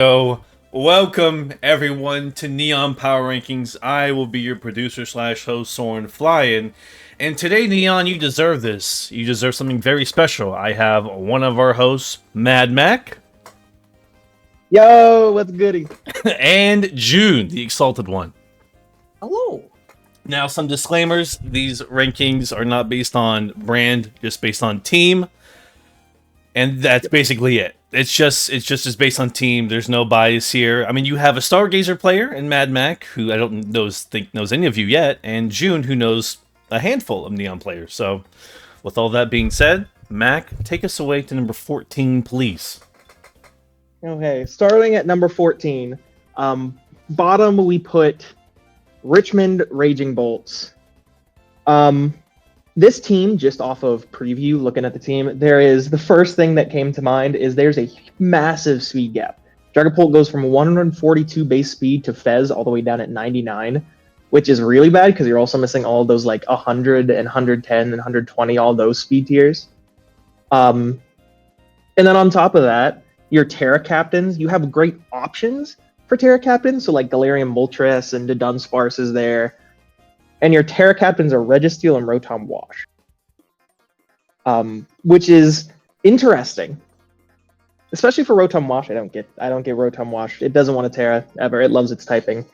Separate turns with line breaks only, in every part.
So, welcome everyone to Neon Power Rankings. I will be your producer slash host, Soren Flyin. And today, Neon, you deserve this. You deserve something very special. I have one of our hosts, Mad Mac,
Yo, what's goody?
and June, the Exalted One.
Hello.
Now, some disclaimers. These rankings are not based on brand, just based on team. And that's basically it. It's just based on team. There's no bias here. I mean, you have a Stargazer player in Mad Mac, who I don't think knows any of you yet, and June, who knows a handful of Neon players. So, with all that being said, Mac, take us away to number 14, please.
Okay, starting at number 14. Bottom we put Richmond Ragingbolts. This team, just off of preview, looking at the team, the first thing that came to mind is there's a massive speed gap. Dragapult goes from 142 base speed to Fez all the way down at 99, which is really bad because you're also missing all those like 100 and 110 and 120, all those speed tiers. And then on top of that, your Terra Captains, you have great options for Terra Captains, so like Galarian Moltres and the Dunsparce is there. And your Terra Captains are Registeel and Rotom Wash. Which is interesting. Especially for Rotom Wash, I don't get Rotom Wash. It doesn't want a Terra ever. It loves its typing.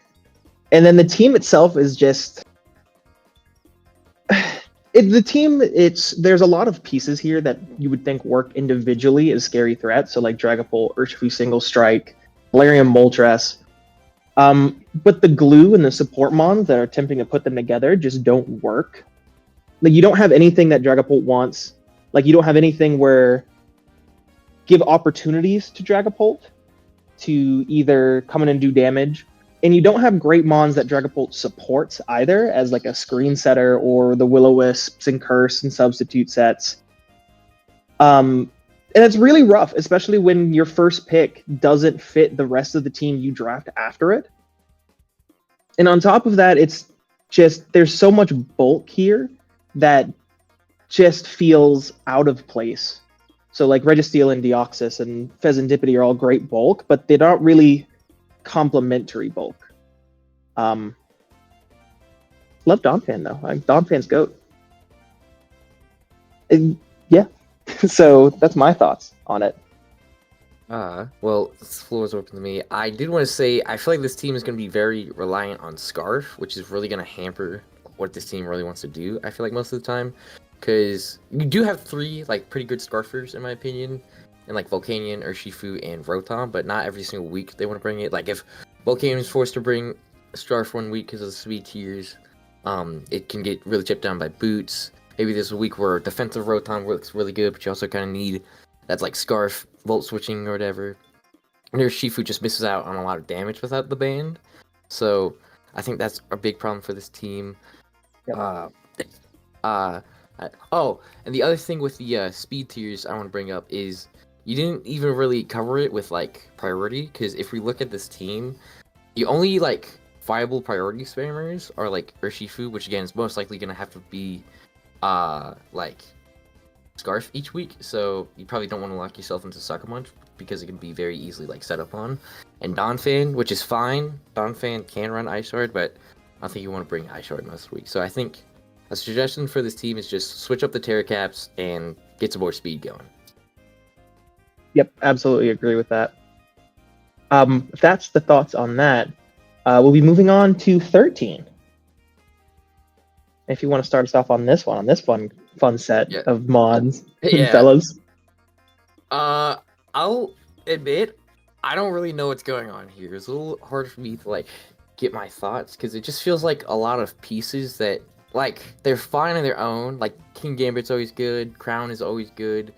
And then the team itself is just there's a lot of pieces here that you would think work individually as scary threats. So like Dragapult, Urshifu Single Strike, Galarian Moltres. But the glue and the support mons that are attempting to put them together just don't work. Like you don't have anything that Dragapult wants. Like you don't have anything where give opportunities to Dragapult to either come in and do damage. And you don't have great mons that Dragapult supports either, as like a screen setter or the Will-O-Wisps and Curse and substitute sets. And it's really rough, especially when your first pick doesn't fit the rest of the team you draft after it. And on top of that, it's just there's so much bulk here that just feels out of place. So like Registeel and Deoxys and Fezandipity are all great bulk, but they're not really complementary bulk. Love Donphan though. Donphan's GOAT. Yeah. So that's my thoughts on it.
Well, this floor is open to me. I did want to say, I feel like this team is going to be very reliant on Scarf, which is really going to hamper what this team really wants to do, I feel like, most of the time. Because you do have three, like, pretty good Scarfers, in my opinion. And, like, Volcanion, Urshifu, and Rotom, but not every single week they want to bring it. Like, if Volcanion is forced to bring Scarf one week because of the speed tiers, it can get really chipped down by Boots. Maybe there's a week where defensive Rotom works really good, but you also kind of need that's like Scarf, Volt switching or whatever. And Urshifu just misses out on a lot of damage without the band. So I think that's a big problem for this team.
Yep.
And the other thing with the speed tiers I want to bring up is you didn't even really cover it with like priority, because if we look at this team, the only like viable priority spammers are like Urshifu, which again is most likely gonna have to be like Scarf each week, so you probably don't want to lock yourself into Sucker Punch because it can be very easily like set up on. And Donphan, which is fine. Donphan can run Ice Shard, but I don't think you want to bring Ice Shard most weeks. So I think a suggestion for this team is just switch up the Terra Caps and get some more speed going.
Yep, absolutely agree with that. If that's the thoughts on that, we'll be moving on to 13. If you want to start us off on this fun set of mods, fellas.
I'll admit, I don't really know what's going on here. It's a little hard for me to like get my thoughts because it just feels like a lot of pieces that like they're fine on their own. Like King Gambit's always good, Crown is always good,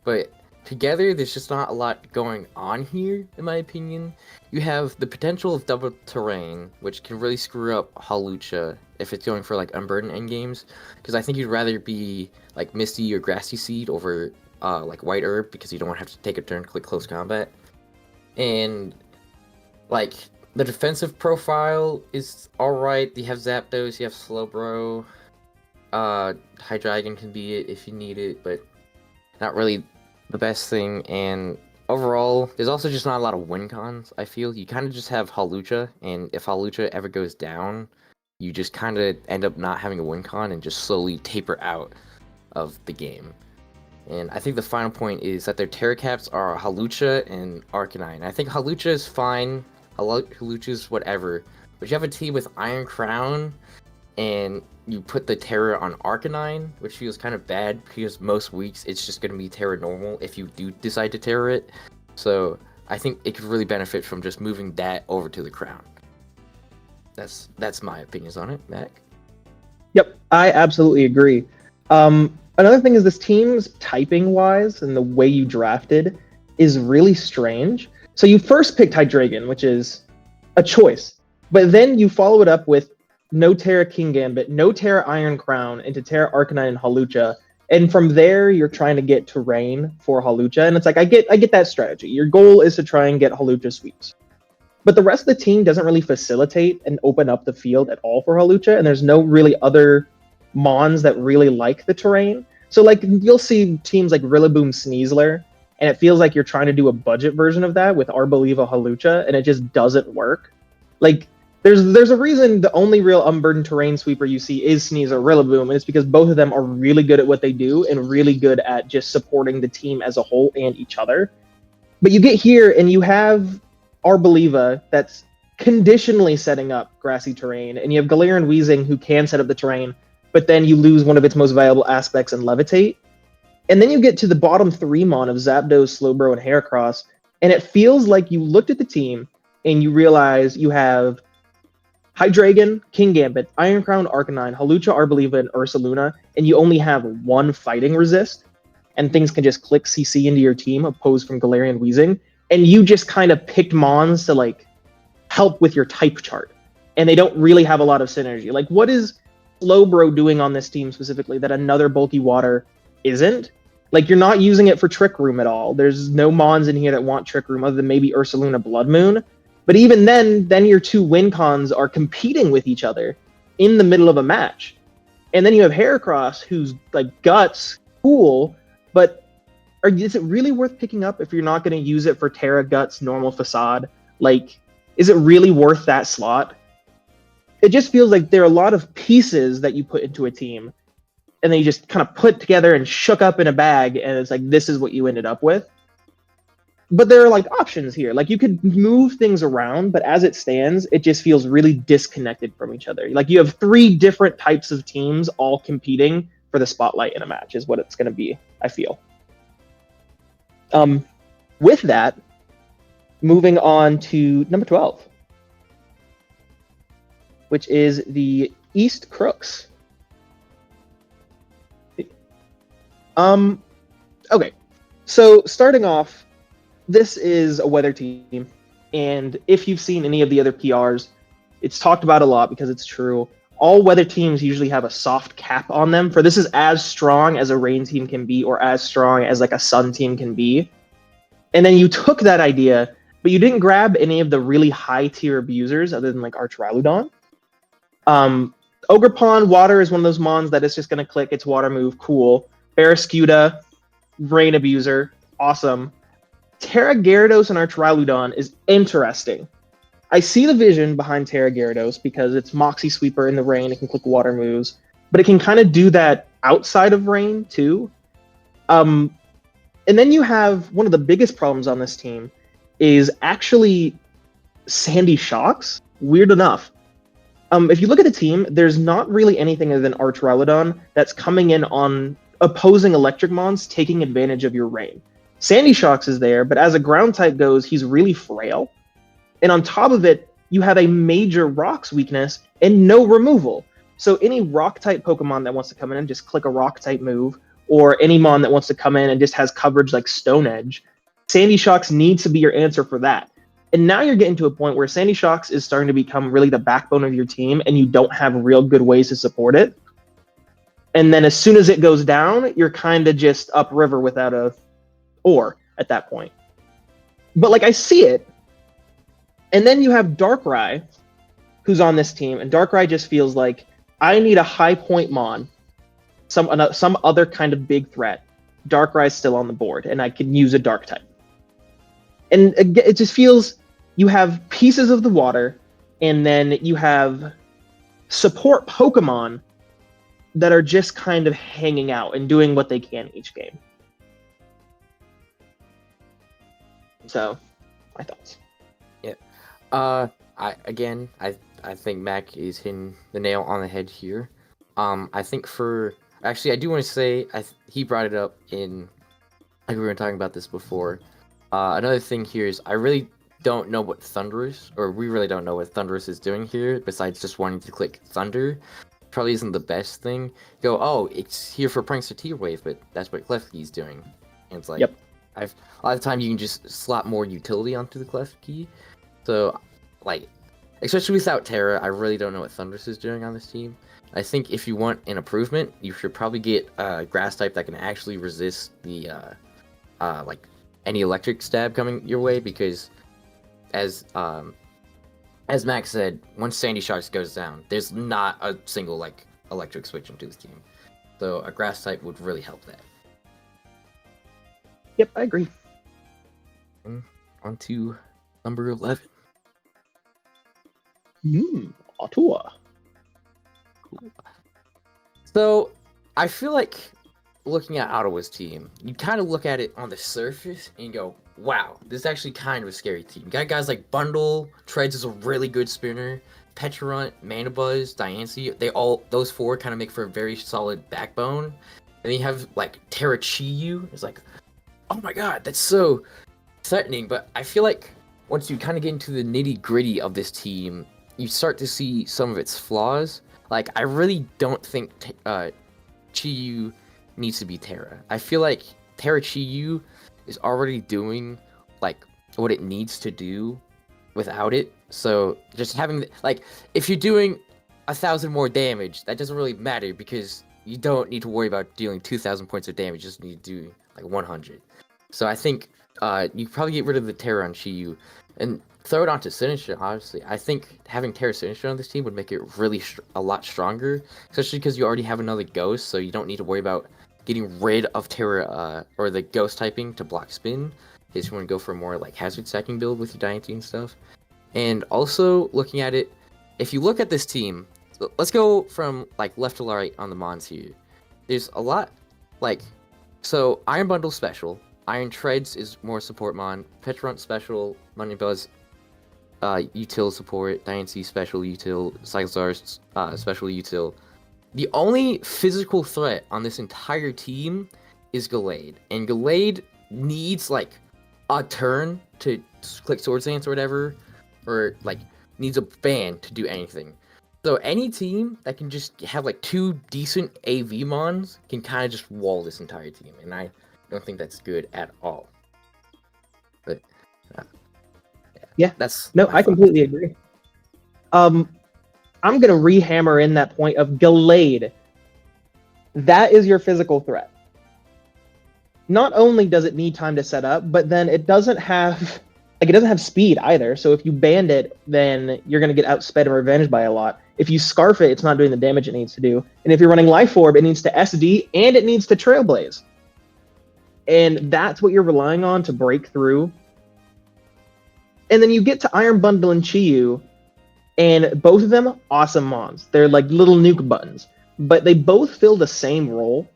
but together there's just not a lot going on here, in my opinion. You have the potential of double terrain, which can really screw up Hawlucha if it's going for like unburdened endgames, because I think you'd rather be like Misty or Grassy Seed over like White Herb, because you don't have to take a turn click close combat. And like the defensive profile is alright. You have Zapdos, you have Slowbro, Hydreigon can be it if you need it, but not really the best thing. And overall, there's also just not a lot of win cons, I feel. You kind of just have Halucha, and if Halucha ever goes down, you just kind of end up not having a win con and just slowly taper out of the game. And I think the final point is that their Terra Caps are Halucha and Arcanine. I think Halucha is fine, Halucha's whatever, but you have a team with Iron Crown, and you put the Terra on Arcanine, which feels kind of bad because most weeks it's just going to be Terra normal if you do decide to Terra it. So I think it could really benefit from just moving that over to the Crown. That's my opinions on it, Mac.
Yep, I absolutely agree. Another thing is this team's typing wise and the way you drafted is really strange. So you first picked Hydreigon, which is a choice, but then you follow it up with no Terra Kingambit, no Terra Iron Crown into Terra Arcanine and Halucha, and from there you're trying to get Terrain for Halucha, and it's like I get that strategy. Your goal is to try and get Halucha sweeps. But the rest of the team doesn't really facilitate and open up the field at all for Halucha, and there's no really other Mons that really like the terrain. So like you'll see teams like Rillaboom Sneasler, and it feels like you're trying to do a budget version of that with Arboliva Halucha, and it just doesn't work. Like there's a reason the only real unburdened terrain sweeper you see is Sneasler Rillaboom, and it's because both of them are really good at what they do and really good at just supporting the team as a whole and each other. But you get here and you have Arboliva that's conditionally setting up grassy terrain, and you have Galarian Weezing who can set up the terrain, but then you lose one of its most valuable aspects in Levitate. And then you get to the bottom three mon of Zapdos, Slowbro, and Heracross, and it feels like you looked at the team and you realize you have Hydreigon, Kingambit, Iron Crown, Arcanine, Halucha, Arboliva, and Ursaluna, and you only have one fighting resist, and things can just click CC into your team, opposed from Galarian Weezing, and you just kind of picked mons to like help with your type chart, and they don't really have a lot of synergy. Like, what is Slowbro doing on this team specifically that another bulky water isn't? Like, you're not using it for Trick Room at all. There's no mons in here that want Trick Room other than maybe Ursaluna Blood Moon. But even then your two win cons are competing with each other in the middle of a match. And then you have Heracross, who's like guts, cool, but is it really worth picking up if you're not going to use it for Terra Guts, normal facade? Like, is it really worth that slot? It just feels like there are a lot of pieces that you put into a team, and then you just kind of put together and shook up in a bag, and it's like, this is what you ended up with. But there are like options here. Like, you could move things around, but as it stands, it just feels really disconnected from each other. Like, you have three different types of teams all competing for the spotlight in a match is what it's going to be, I feel. With that, moving on to number 12, which is the East Krooks. Okay, so starting off, this is a weather team, and if you've seen any of the other PRs, it's talked about a lot because it's true. All weather teams usually have a soft cap on them, for this is as strong as a rain team can be, or as strong as like a sun team can be. And then you took that idea, but you didn't grab any of the really high tier abusers other than like Archiraludon. Ogerpon, water is one of those mons that is just going to click its water move, cool. Barrascuda, rain abuser, awesome. Terra Gyarados and Archiraludon is interesting. I see the vision behind Terra Gyarados because it's Moxie Sweeper in the rain, it can click water moves, but it can kind of do that outside of rain too. And then you have one of the biggest problems on this team is actually Sandy Shocks, weird enough. If you look at the team, there's not really anything other than Archiraludon that's coming in on opposing electric mons, taking advantage of your rain. Sandy Shocks is there, but as a ground type goes, he's really frail. And on top of it, you have a major rocks weakness and no removal. So any rock type Pokemon that wants to come in and just click a rock type move, or any mon that wants to come in and just has coverage like Stone Edge, Sandy Shocks needs to be your answer for that. And now you're getting to a point where Sandy Shocks is starting to become really the backbone of your team, and you don't have real good ways to support it. And then as soon as it goes down, you're kind of just upriver without a ore at that point. But like, I see it. And then you have Darkrai, who's on this team, and Darkrai just feels like, I need a high point mon, some other kind of big threat. Darkrai's still on the board, and I can use a dark type. And again, it just feels you have pieces of the water, and then you have support Pokemon that are just kind of hanging out and doing what they can each game. So, my thoughts.
Yeah. I think Mac is hitting the nail on the head here. I think I do want to say he brought it up in, like we were talking about this before. Another thing here is I really don't know what Thunderous, or we really don't know what Thunderous is doing here, besides just wanting to click Thunder. Probably isn't the best thing. Go, oh, it's here for Prankster T-Wave, but that's what Klefki's doing. And it's like,
yep.
A lot of the time you can just slap more utility onto the Klefki. So, like, especially without Terra, I really don't know what Thunderous is doing on this team. I think if you want an improvement, you should probably get a grass type that can actually resist the, like, any electric stab coming your way, because as Max said, once Sandy Shocks goes down, there's not a single, like, electric switch into this team. So a grass type would really help that.
Yep, I agree.
On to number 11.
Ottawa.
Cool. So, I feel like looking at Ottawa's team, you kind of look at it on the surface and you go, wow, this is actually kind of a scary team. You got guys like Bundle, Treads is a really good spinner, Pecharunt, Manabuzz, Diancie, those four kind of make for a very solid backbone. And then you have like Terrachiyu, it's like, oh my god, that's so threatening. But I feel like once you kind of get into the nitty gritty of this team, you start to see some of its flaws. Like, I really don't think Chiyu needs to be Terra. I feel like Terrachiyu is already doing like what it needs to do without it. So just having like, if you're doing 1,000 more damage, that doesn't really matter because you don't need to worry about dealing 2,000 points of damage. You just need to do like 100. So I think you probably get rid of the Terra on Chiyu and throw it onto Sinister. Honestly, I think having Terra Sinister on this team would make it really a lot stronger, especially because you already have another Ghost, so you don't need to worry about getting rid of Terra or the Ghost typing to block spin. In case you want to go for a more like hazard stacking build with your Diancie and stuff. And also looking at it, if you look at this team, let's go from like left to right on the Mons here. There's a lot like, so Iron Bundle special, Iron Treads is more support mon, Pecharunt special, Manabuzz util support, Diancie special util, Cyclozars special util. The only physical threat on this entire team is Gallade, and Gallade needs like a turn to click Swords Dance or whatever, or like needs a ban to do anything. So any team that can just have like 2 decent AV mons can kind of just wall this entire team, and I don't think that's good at all. But
yeah,
that's
I completely agree. I'm gonna rehammer in that point of Gallade. That is your physical threat. Not only does it need time to set up, but then it doesn't have speed either. So if you banned it, then you're gonna get outsped and revenged by a lot. If you scarf it, it's not doing the damage it needs to do. And if you're running Life Orb, it needs to SD and it needs to Trailblaze. And that's what you're relying on to break through. And then you get to Iron Bundle and Chiyu, and both of them, awesome mons. They're like little nuke buttons. But they both fill the same role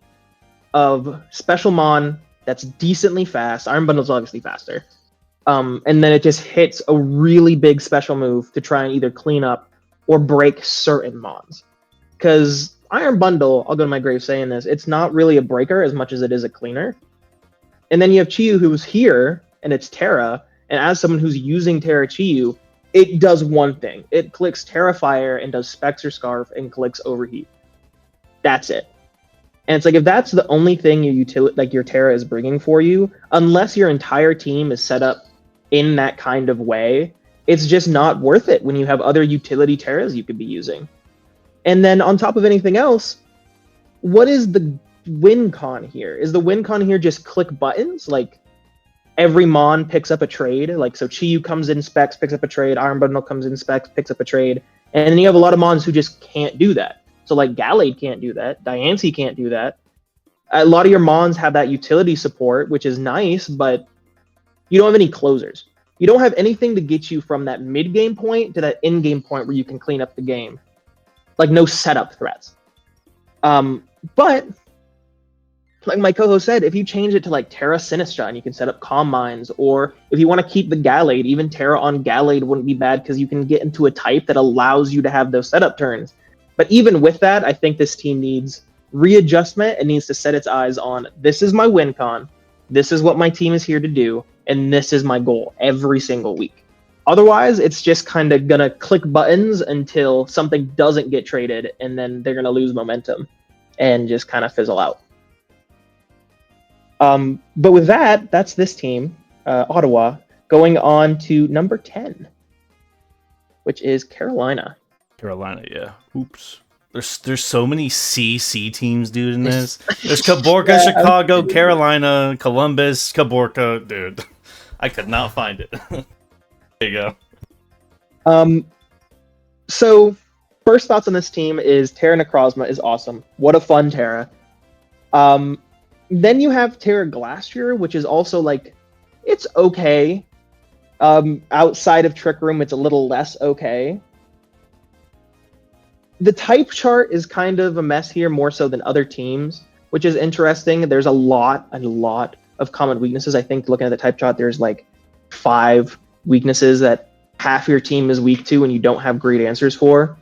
of special mon that's decently fast. Iron Bundle's obviously faster. And then it just hits a really big special move to try and either clean up or break certain mons. Because Iron Bundle, I'll go to my grave saying this, it's not really a breaker as much as it is a cleaner. And then you have Chiyu who's here, and it's Terra, and as someone who's using Terra Chiyu, it does one thing. It clicks Terrafire and does Specs or Scarf and clicks Overheat. That's it. And it's like, if that's the only thing your Terra is bringing for you, unless your entire team is set up in that kind of way, it's just not worth it when you have other utility Terras you could be using. And then on top of anything else, what is the win con here? Is the win con here just click buttons? Like, every mon picks up a trade. Like, so Chiyu comes in specs, picks up a trade. Iron Bundle comes in specs, picks up a trade. And then you have a lot of mons who just can't do that. So like Gallade can't do that. Diancie can't do that. A lot of your mons have that utility support, which is nice, but You don't have any closers. You don't have anything to get you from that mid-game point to that in-game point where you can clean up the game. Like, no setup threats. But, like my co-host said, if you change it to, like, Terra Sinistra and you can set up Calm Minds, or if you want to keep the Gallade, even Terra on Gallade wouldn't be bad because you can get into a type that allows you to have those setup turns. But even with that, I think this team needs readjustment. It needs to set its eyes on, this is my win con, this is what my team is here to do, and this is my goal every single week. Otherwise, it's just kind of going to click buttons until something doesn't get traded, and then they're going to lose momentum and just kind of fizzle out. But with that, that's this team, Ottawa, going on to number 10, which is Carolina.
Carolina, yeah. Oops. There's so many CC teams, dude, in this. There's Caborca, Chicago, Carolina, Columbus, Caborca, dude. I could not find it. There you
go. So, first thoughts on this team is Terra Necrozma is awesome. What a fun Terra. Then you have Terra Glastrier, which is also, like, it's okay. Outside of Trick Room, it's a little less okay. The type chart is kind of a mess here, more so than other teams, which is interesting. There's a lot of common weaknesses. I think looking at the type chart, there's like 5 weaknesses that half your team is weak to and you don't have great answers for,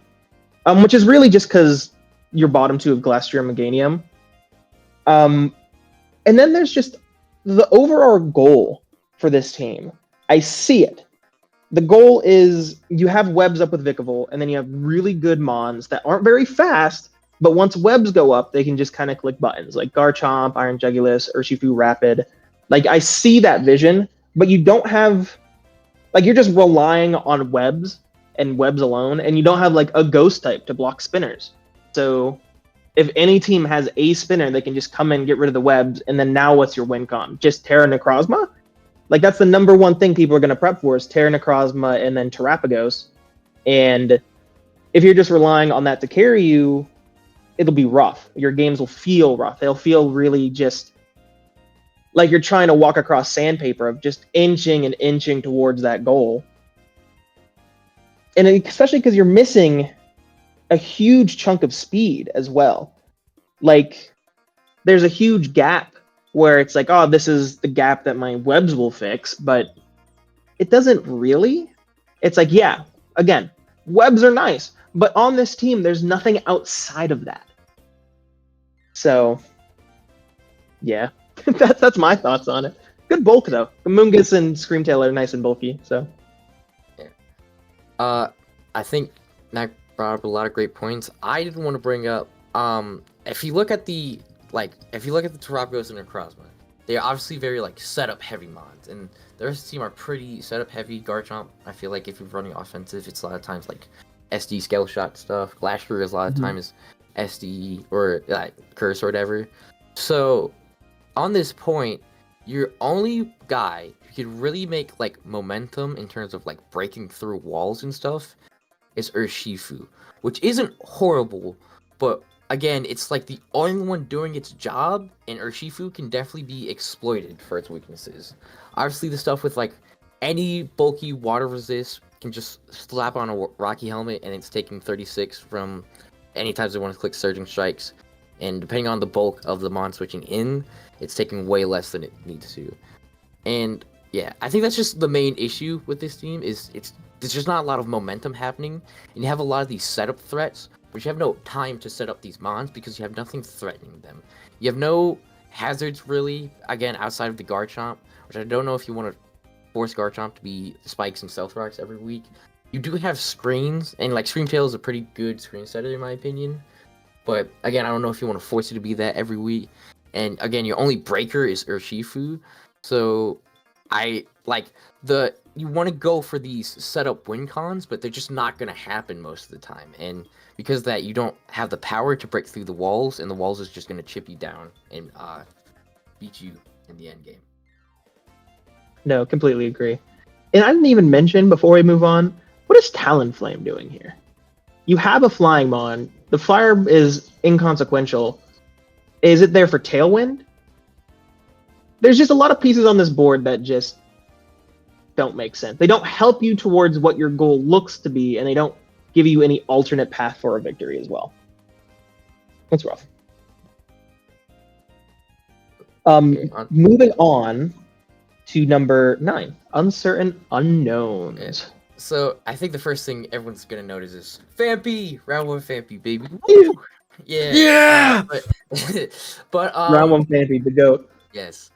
which is really just because your bottom 2 of Glastrier and Meganium. And then there's just the overall goal for this team. I see it. The goal is you have webs up with Vikavolt, and then you have really good mons that aren't very fast, but once webs go up, they can just kind of click buttons, like Garchomp, Iron Jugulus, Urshifu Rapid. Like, I see that vision, but you don't have... Like, you're just relying on webs and webs alone, and you don't have, like, a ghost type to block spinners. So, if any team has a spinner, they can just come in, get rid of the webs, and then now what's your win con? Just Terra Necrozma? Like, that's the number one thing people are going to prep for is Terra Necrozma and then Terapagos. And if you're just relying on that to carry you, it'll be rough. Your games will feel rough. They'll feel really just like you're trying to walk across sandpaper of just inching and inching towards that goal. And especially because you're missing a huge chunk of speed as well. Like, there's a huge gap where it's like, oh, this is the gap that my webs will fix, but it doesn't really. It's like, yeah, again, webs are nice, but on this team, there's nothing outside of that. So, yeah, that's my thoughts on it. Good bulk, though. Mungus and Screamtail are nice and bulky, so.
Yeah. I think Mac brought up a lot of great points. I didn't want to bring up, if you look at the Terapagos and Necrozma, they're obviously very, like, setup heavy mons, and the rest of the team are pretty setup heavy. Garchomp, I feel like if you're running offensive, it's a lot of times like SD scale shot stuff. Glastrier is a lot of times SD or curse or whatever. So on this point, your only guy who could really make like momentum in terms of like breaking through walls and stuff is Urshifu, which isn't horrible, but again, it's like the only one doing its job, and Urshifu can definitely be exploited for its weaknesses. Obviously, the stuff with like any bulky water resist can just slap on a Rocky helmet, and it's taking 36 from any times they want to click Surging Strikes. And depending on the bulk of the mon switching in, it's taking way less than it needs to. And yeah, I think that's just the main issue with this team is there's just not a lot of momentum happening, and you have a lot of these setup threats, but you have no time to set up these mons because you have nothing threatening them. You have no hazards really, again, outside of the Garchomp, which I don't know if you want to force Garchomp to be spikes and stealth rocks every week. You do have screens, and like Screamtail is a pretty good screen setter in my opinion. But again, I don't know if you want to force it to be that every week. And again, your only breaker is Urshifu. So you want to go for these setup win cons, but they're just not going to happen most of the time. And because of that, you don't have the power to break through the walls, and the walls is just going to chip you down and beat you in the end game.
No, completely agree. And I didn't even mention, before we move on, what is Talonflame doing here? You have a Flying Mon. The fire is inconsequential. Is it there for Tailwind? There's just a lot of pieces on this board that just don't make sense. They don't help you towards what your goal looks to be, and they don't give you any alternate path for a victory as well. That's rough. Moving on to number 9, Uncertain Unknowns.
Yeah. So I think the first thing everyone's gonna notice is Fampy, round 1 Fampy, baby.
Woo!
Yeah. But
round 1 Fampy, the GOAT.
Yes,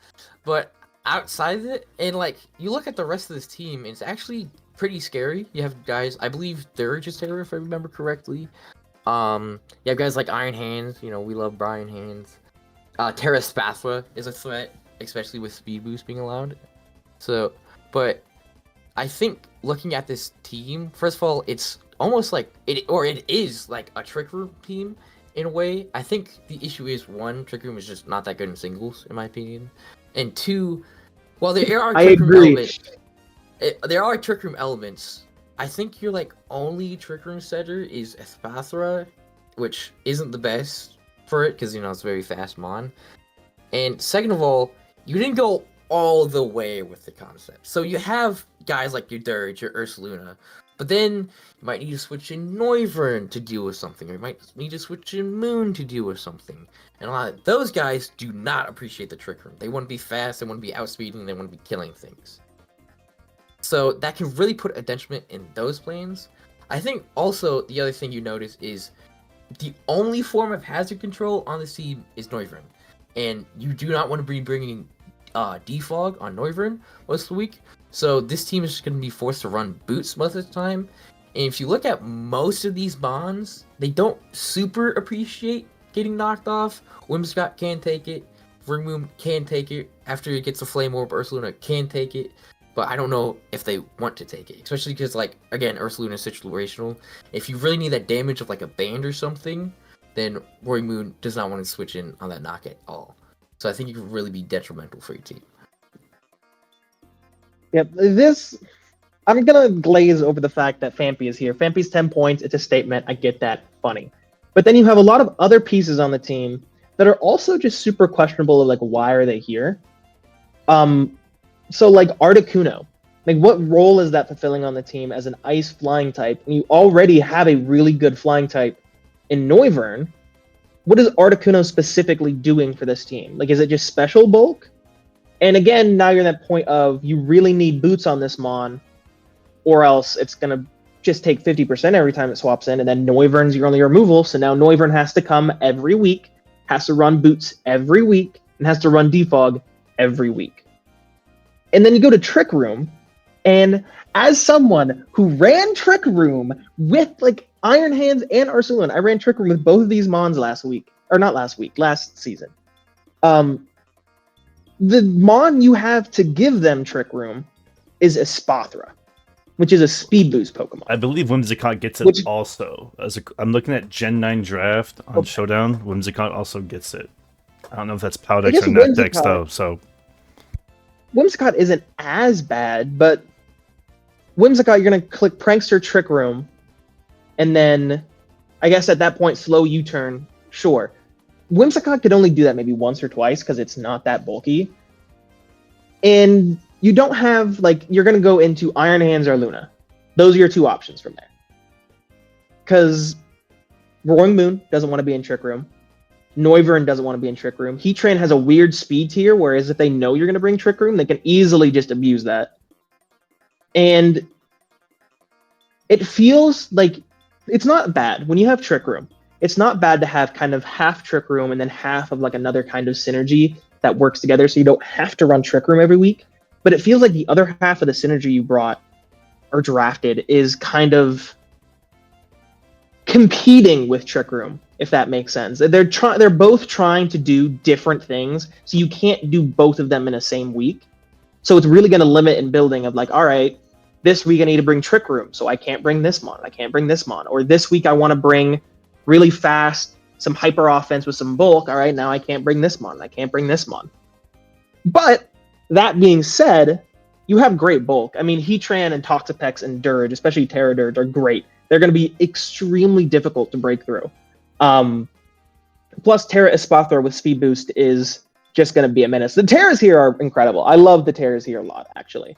but outside of it, and like you look at the rest of this team, it's actually pretty scary. You have guys, I believe Durge is Terror, if I remember correctly. You have guys like Iron Hands. You know, we love Brian Hands. Terra Spathra is a threat, especially with speed boost being allowed. So, but I think looking at this team, first of all, it's almost like it is like a Trick Room team in a way. I think the issue is, 1, Trick Room is just not that good in singles, in my opinion, and 2, while there are Trick Room elements, there are Trick Room elements. I think your like only Trick Room setter is Espathra, which isn't the best for it because, you know, it's very fast mon. And second of all, you didn't go all the way with the concept. So you have guys like your Dirge, your Ursaluna, but then you might need to switch in Noivern to deal with something, or you might need to switch in Moon to deal with something. And a lot of those guys do not appreciate the Trick Room. They want to be fast, they want to be outspeeding, they want to be killing things. So that can really put a detriment in those planes. I think also the other thing you notice is the only form of hazard control on the team is Noivern. And you do not want to be bringing Defog on Noivern most of the week. So this team is just going to be forced to run boots most of the time. And if you look at most of these bonds, they don't super appreciate getting knocked off. Whimsicott can take it. Ringmoon can take it. After it gets a Flame Orb, Ursaluna can take it. But I don't know if they want to take it. Especially because, like, again, Ursaluna is situational. If you really need that damage of, like, a band or something, then Roaring Moon does not want to switch in on that knock at all. So I think it could really be detrimental for your team.
Yep, I'm going to glaze over the fact that Fampy is here. Fampy's 10 points. It's a statement. I get that. Funny. But then you have a lot of other pieces on the team that are also just super questionable of, like, why are they here? So, like, Articuno. Like, what role is that fulfilling on the team as an ice flying type? And you already have a really good flying type in Noivern. What is Articuno specifically doing for this team? Like, is it just special bulk? And again, now you're in that point of you really need boots on this mon, or else it's going to just take 50% every time it swaps in, and then Noivern's your only removal, so now Noivern has to come every week, has to run boots every week, and has to run defog every week. And then you go to Trick Room, and as someone who ran Trick Room with, like, Iron Hands and Ursaluna, I ran Trick Room with both of these mons last season. The mon you have to give them Trick Room is Espathra, which is a speed boost Pokemon.
I believe Whimsicott gets it also. I'm looking at Gen 9 draft on Showdown. Whimsicott also gets it. I don't know if that's Powdex or Napdex, though, so...
Whimsicott isn't as bad, but Whimsicott, you're going to click Prankster Trick Room, and then, I guess at that point, slow U-turn, sure. Whimsicott could only do that maybe once or twice, because it's not that bulky. And you don't have, like, you're going to go into Iron Hands or Luna. Those are your two options from there. Because Roaring Moon doesn't want to be in Trick Room. Noivern doesn't want to be in Trick Room. Heatran has a weird speed tier, whereas if they know you're going to bring Trick Room, they can easily just abuse that. And it feels like it's not bad when you have Trick Room. It's not bad to have kind of half Trick Room and then half of, like, another kind of synergy that works together, so you don't have to run Trick Room every week. But it feels like the other half of the synergy you brought or drafted is kind of competing with Trick Room, if that makes sense. They're both trying to do different things, so you can't do both of them in the same week. So it's really going to limit in building of, like, all right, this week I need to bring Trick Room, so I can't bring this mon. I can't bring this mon. Or this week I want to bring really fast, some hyper offense with some bulk. All right, now I can't bring this mon. I can't bring this mon. But that being said, you have great bulk. I mean, Heatran and Toxapex and Dirge, especially Terradurge, are great. They're going to be extremely difficult to break through. Plus, Terra Espathra with Speed Boost is just going to be a menace. The Terras here are incredible. I love the Terras here a lot, actually.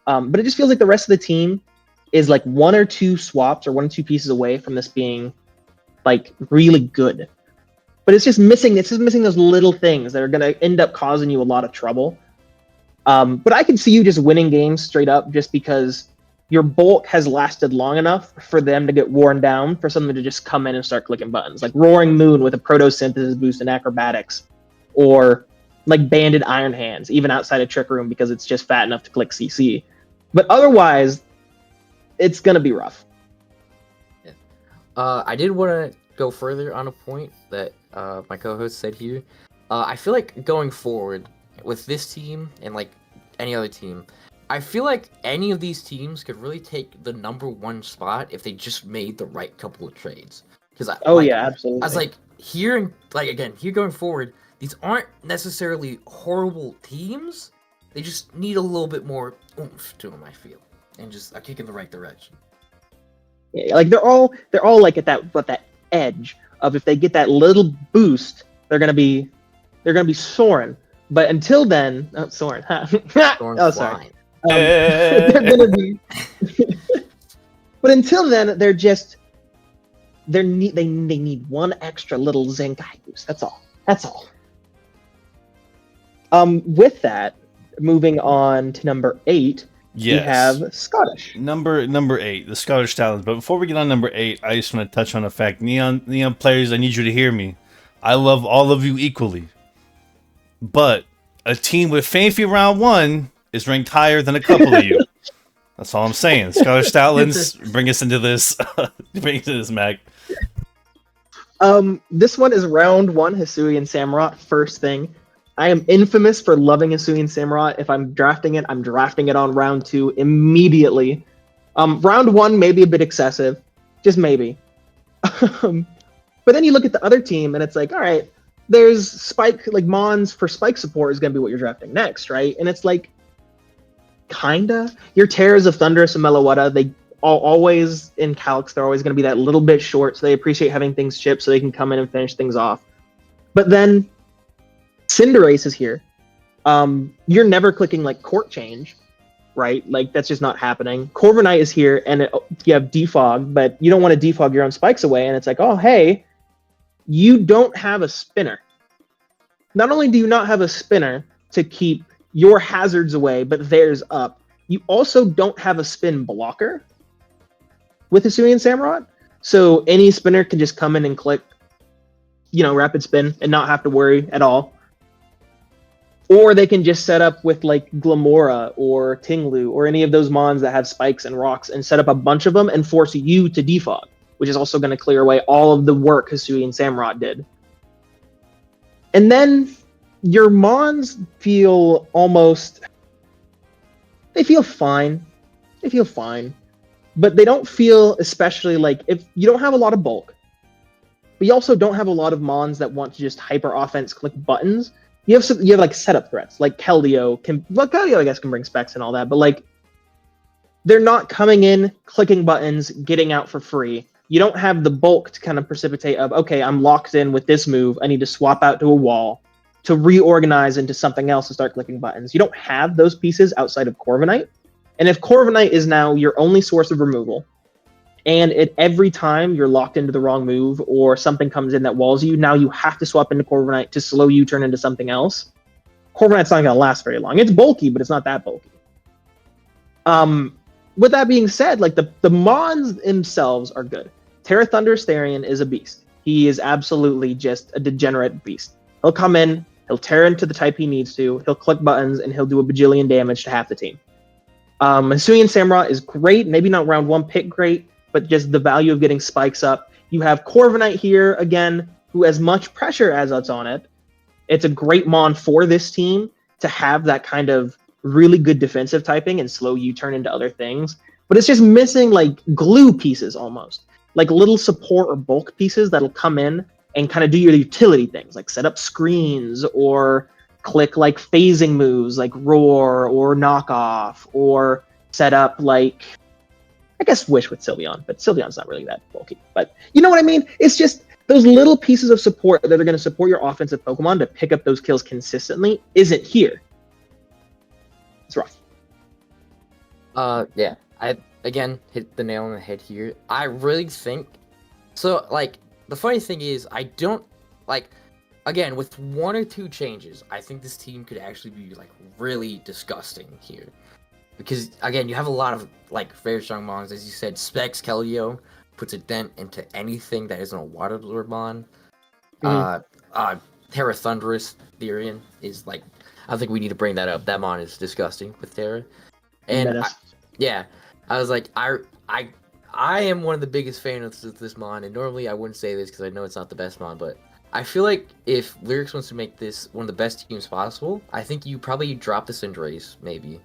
But it just feels like the rest of the team is like one or two swaps or one or two pieces away from this being like really good. But it's just missing those little things that are going to end up causing you a lot of trouble. But I can see you just winning games straight up just because your bulk has lasted long enough for them to get worn down for someone to just come in and start clicking buttons. Like Roaring Moon with a Protosynthesis boost in Acrobatics, or like Banded Iron Hands, even outside of Trick Room because it's just fat enough to click CC. But otherwise, it's going to be rough.
Yeah. I did want to go further on a point that my co-host said here. I feel like going forward with this team and like any other team, I feel like any of these teams could really take the number one spot if they just made the right couple of trades. Because
yeah, absolutely.
I was like here going forward, these aren't necessarily horrible teams. They just need a little bit more oomph to them, I feel, and just a kick in the right direction.
Yeah, like they're all like at that edge of if they get that little boost, they're gonna be soaring. But until then, soaring. Oh, sorry. They're gonna be. But until then, they're just they need one extra little Zenkai boost. That's all. With that, moving on to number 8.
Yes.
We have Scottish.
Number 8, the Scottish Stoutlands. But before we get on number 8, I just want to touch on the fact, Neon players, I need you to hear me. I love all of you equally. But a team with Fanfi round 1 is ranked higher than a couple of you. That's all I'm saying. Scottish Stoutlands, bring us into this. Bring us into this, Mag.
This one is round 1, Hisuian Samurott, first thing. I am infamous for loving Hisuian Samurott. If I'm drafting it, I'm drafting it on round 2 immediately. Round 1 may be a bit excessive, just maybe. But then you look at the other team, and it's like, all right, there's Spike, like Mons for Spike support is going to be what you're drafting next, right? And it's like, kinda. Your Terrors of Thunderous and Meloetta, they always, in Calcs, they're always going to be that little bit short, so they appreciate having things chipped so they can come in and finish things off. But then Cinderace is here. You're never clicking like Court Change, right? Like that's just not happening. Corviknight is here, and you have Defog, but you don't want to defog your own spikes away. And it's like, oh hey, you don't have a spinner. Not only do you not have a spinner to keep your hazards away, but theirs up, you also don't have a spin blocker with Hisuian Samurott. So any spinner can just come in and click, rapid spin and not have to worry at all. Or they can just set up with like Glamora or Tinglu or any of those mons that have spikes and rocks and set up a bunch of them and force you to defog, which is also going to clear away all of the work Hisuian Samurott did. And then your mons feel fine. They feel fine. But they don't feel especially like, if you don't have a lot of bulk, but you also don't have a lot of mons that want to just hyper offense click buttons. You have like setup threats, like Keldeos Keldeos I guess can bring specs and all that, but like they're not coming in, clicking buttons, getting out for free. You don't have the bulk to kind of precipitate of, okay, I'm locked in with this move, I need to swap out to a wall to reorganize into something else and start clicking buttons. You don't have those pieces outside of Corviknight. And if Corviknight is now your only source of removal, and every time you're locked into the wrong move or something comes in that walls you, now you have to swap into Corviknight to slow you turn into something else. Corviknight's not going to last very long. It's bulky, but it's not that bulky. With that being said, like the mons themselves are good. Terra Thunder Therian is a beast. He is absolutely just a degenerate beast. He'll come in, he'll tear into the type he needs to, he'll click buttons, and he'll do a bajillion damage to half the team. Hisuian Samurott is great, maybe not round 1 pick great, but just the value of getting spikes up. You have Corviknight here, again, who has much pressure as it's on it. It's a great mon for this team to have that kind of really good defensive typing and slow you turn into other things. But it's just missing like glue pieces almost. Like little support or bulk pieces that'll come in and kind of do your utility things, like set up screens or click like phasing moves like Roar or Knockoff, or set up like, I guess Wish with Sylveon, but Sylveon's not really that bulky. But you know what I mean? It's just those little pieces of support that are going to support your offensive Pokemon to pick up those kills consistently isn't here. It's rough.
Yeah. I again hit the nail on the head here. I really think so. Like the funny thing is, I don't like. Again, with 1 or 2 changes, I think this team could actually be like really disgusting here. Because again, you have a lot of like very strong mons, as you said. Specs Keldeo puts a dent into anything that isn't a water absorb mon. Terra Thunderous Therian is like, I think we need to bring that up. That mon is disgusting with Terra. And
Menace.
I was like, I am one of the biggest fans of this mon, and normally I wouldn't say this because I know it's not the best mon, but I feel like if Lyrics wants to make this one of the best teams possible, I think you probably drop the Cinderace, maybe,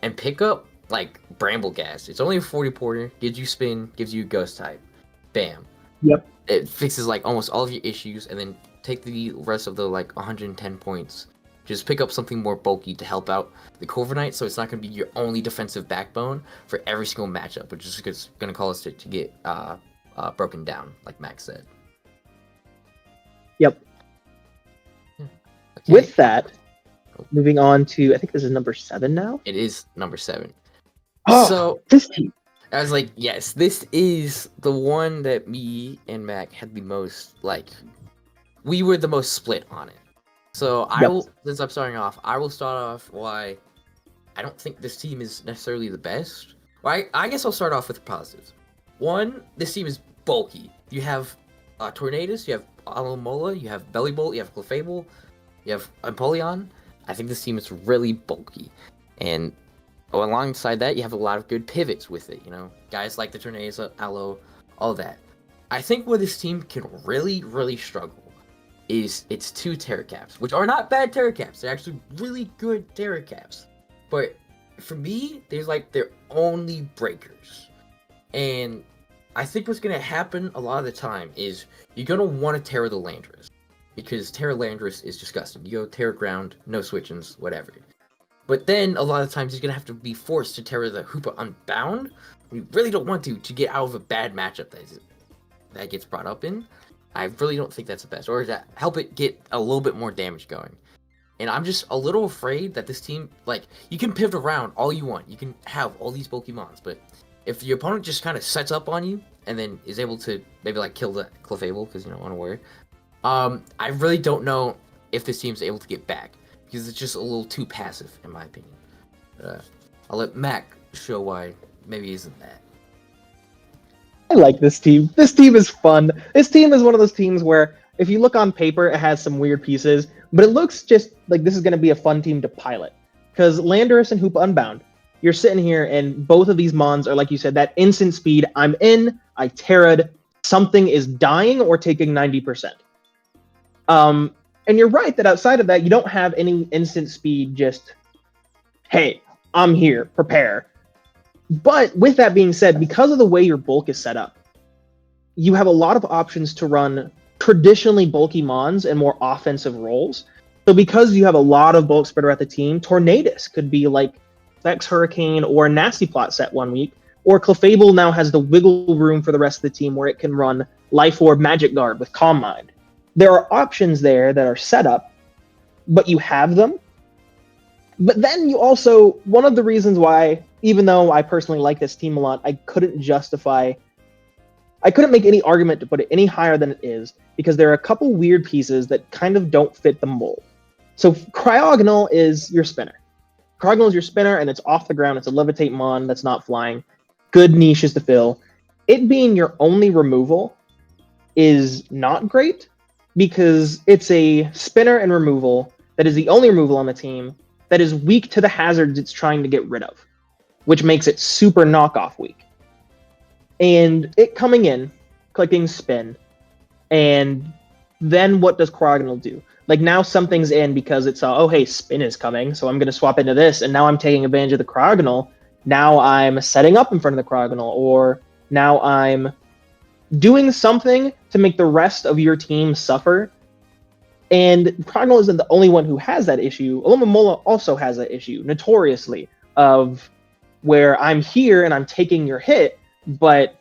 and pick up, like, Brambleghast. It's only a 40 porter, gives you spin, gives you ghost type. Bam.
Yep.
It fixes, like, almost all of your issues, and then take the rest of the, like, 110 points. Just pick up something more bulky to help out the Corviknight, so it's not going to be your only defensive backbone for every single matchup, which is going to cause it to get broken down, like Max said.
Yep.
Okay.
With that, moving on to, I think this is number 7 now.
It is number 7.
Oh,
So
this team.
I was like, yes, this is the one that me and Mac had the most, like, we were the most split on it. So I will, since I'm starting off, I will start off why I don't think this team is necessarily the best. Well, I guess I'll start off with the positives. 1, this team is bulky. You have Tornadus, you have Alomola, you have Bellybolt, you have Clefable, you have Empoleon. I think this team is really bulky. And alongside that, you have a lot of good pivots with it, you know? Guys like the Tornadus, Aloe, all that. I think where this team can really, really struggle is its 2 Terracaps, which are not bad Terracaps. They're actually really good Terracaps. But for me, they're only breakers. And I think what's going to happen a lot of the time is you're going to want to Terra the Landorus. Because Terra Landorus is disgusting. You go Terra Ground, no switch-ins, whatever. But then a lot of times he's going to have to be forced to Terra the Hoopa Unbound. We really don't want to get out of a bad matchup that gets brought up in. I really don't think that's the best. Or to help it get a little bit more damage going. And I'm just a little afraid that this team, like, you can pivot around all you want. You can have all these bulky mons, but if your opponent just kind of sets up on you and then is able to maybe, like, kill the Clefable because you don't want to worry, I really don't know if this team's able to get back because it's just a little too passive, in my opinion. I'll let Mac show why maybe isn't that.
I like this team. This team is fun. This team is one of those teams where if you look on paper, it has some weird pieces, but it looks just like this is going to be a fun team to pilot. Because Landorus and Hoopa Unbound, you're sitting here and both of these mons are, like you said, that instant speed. I'm in, I Terra'd, something is dying or taking 90%. And you're right that outside of that, you don't have any instant speed just, hey, I'm here, prepare. But with that being said, because of the way your bulk is set up, you have a lot of options to run traditionally bulky mons and more offensive roles. So because you have a lot of bulk spread around the team, Tornadus could be like Vex Hurricane or a Nasty Plot set one week, or Clefable now has the wiggle room for the rest of the team where it can run Life Orb Magic Guard with Calm Mind. There are options there that are set up, but you have them. But then you also, one of the reasons why, even though I personally like this team a lot, I couldn't make any argument to put it any higher than it is, because there are a couple weird pieces that kind of don't fit the mold. So Cryogonal is your spinner. Cryogonal is your spinner, and it's off the ground. It's a levitate mon that's not flying. Good niches to fill. It being your only removal is not great, because it's a spinner and removal that is the only removal on the team that is weak to the hazards it's trying to get rid of, which makes it super knockoff weak. And it coming in, clicking spin, and then what does Cryogonal do? Like now something's in because it saw, oh hey, spin is coming, so I'm going to swap into this, and now I'm taking advantage of the Cryogonal. Now I'm setting up in front of the Cryogonal, or now I'm doing something to make the rest of your team suffer. And Cryogonal isn't the only one who has that issue. Alomomola also has that issue, notoriously, of where I'm here and I'm taking your hit, but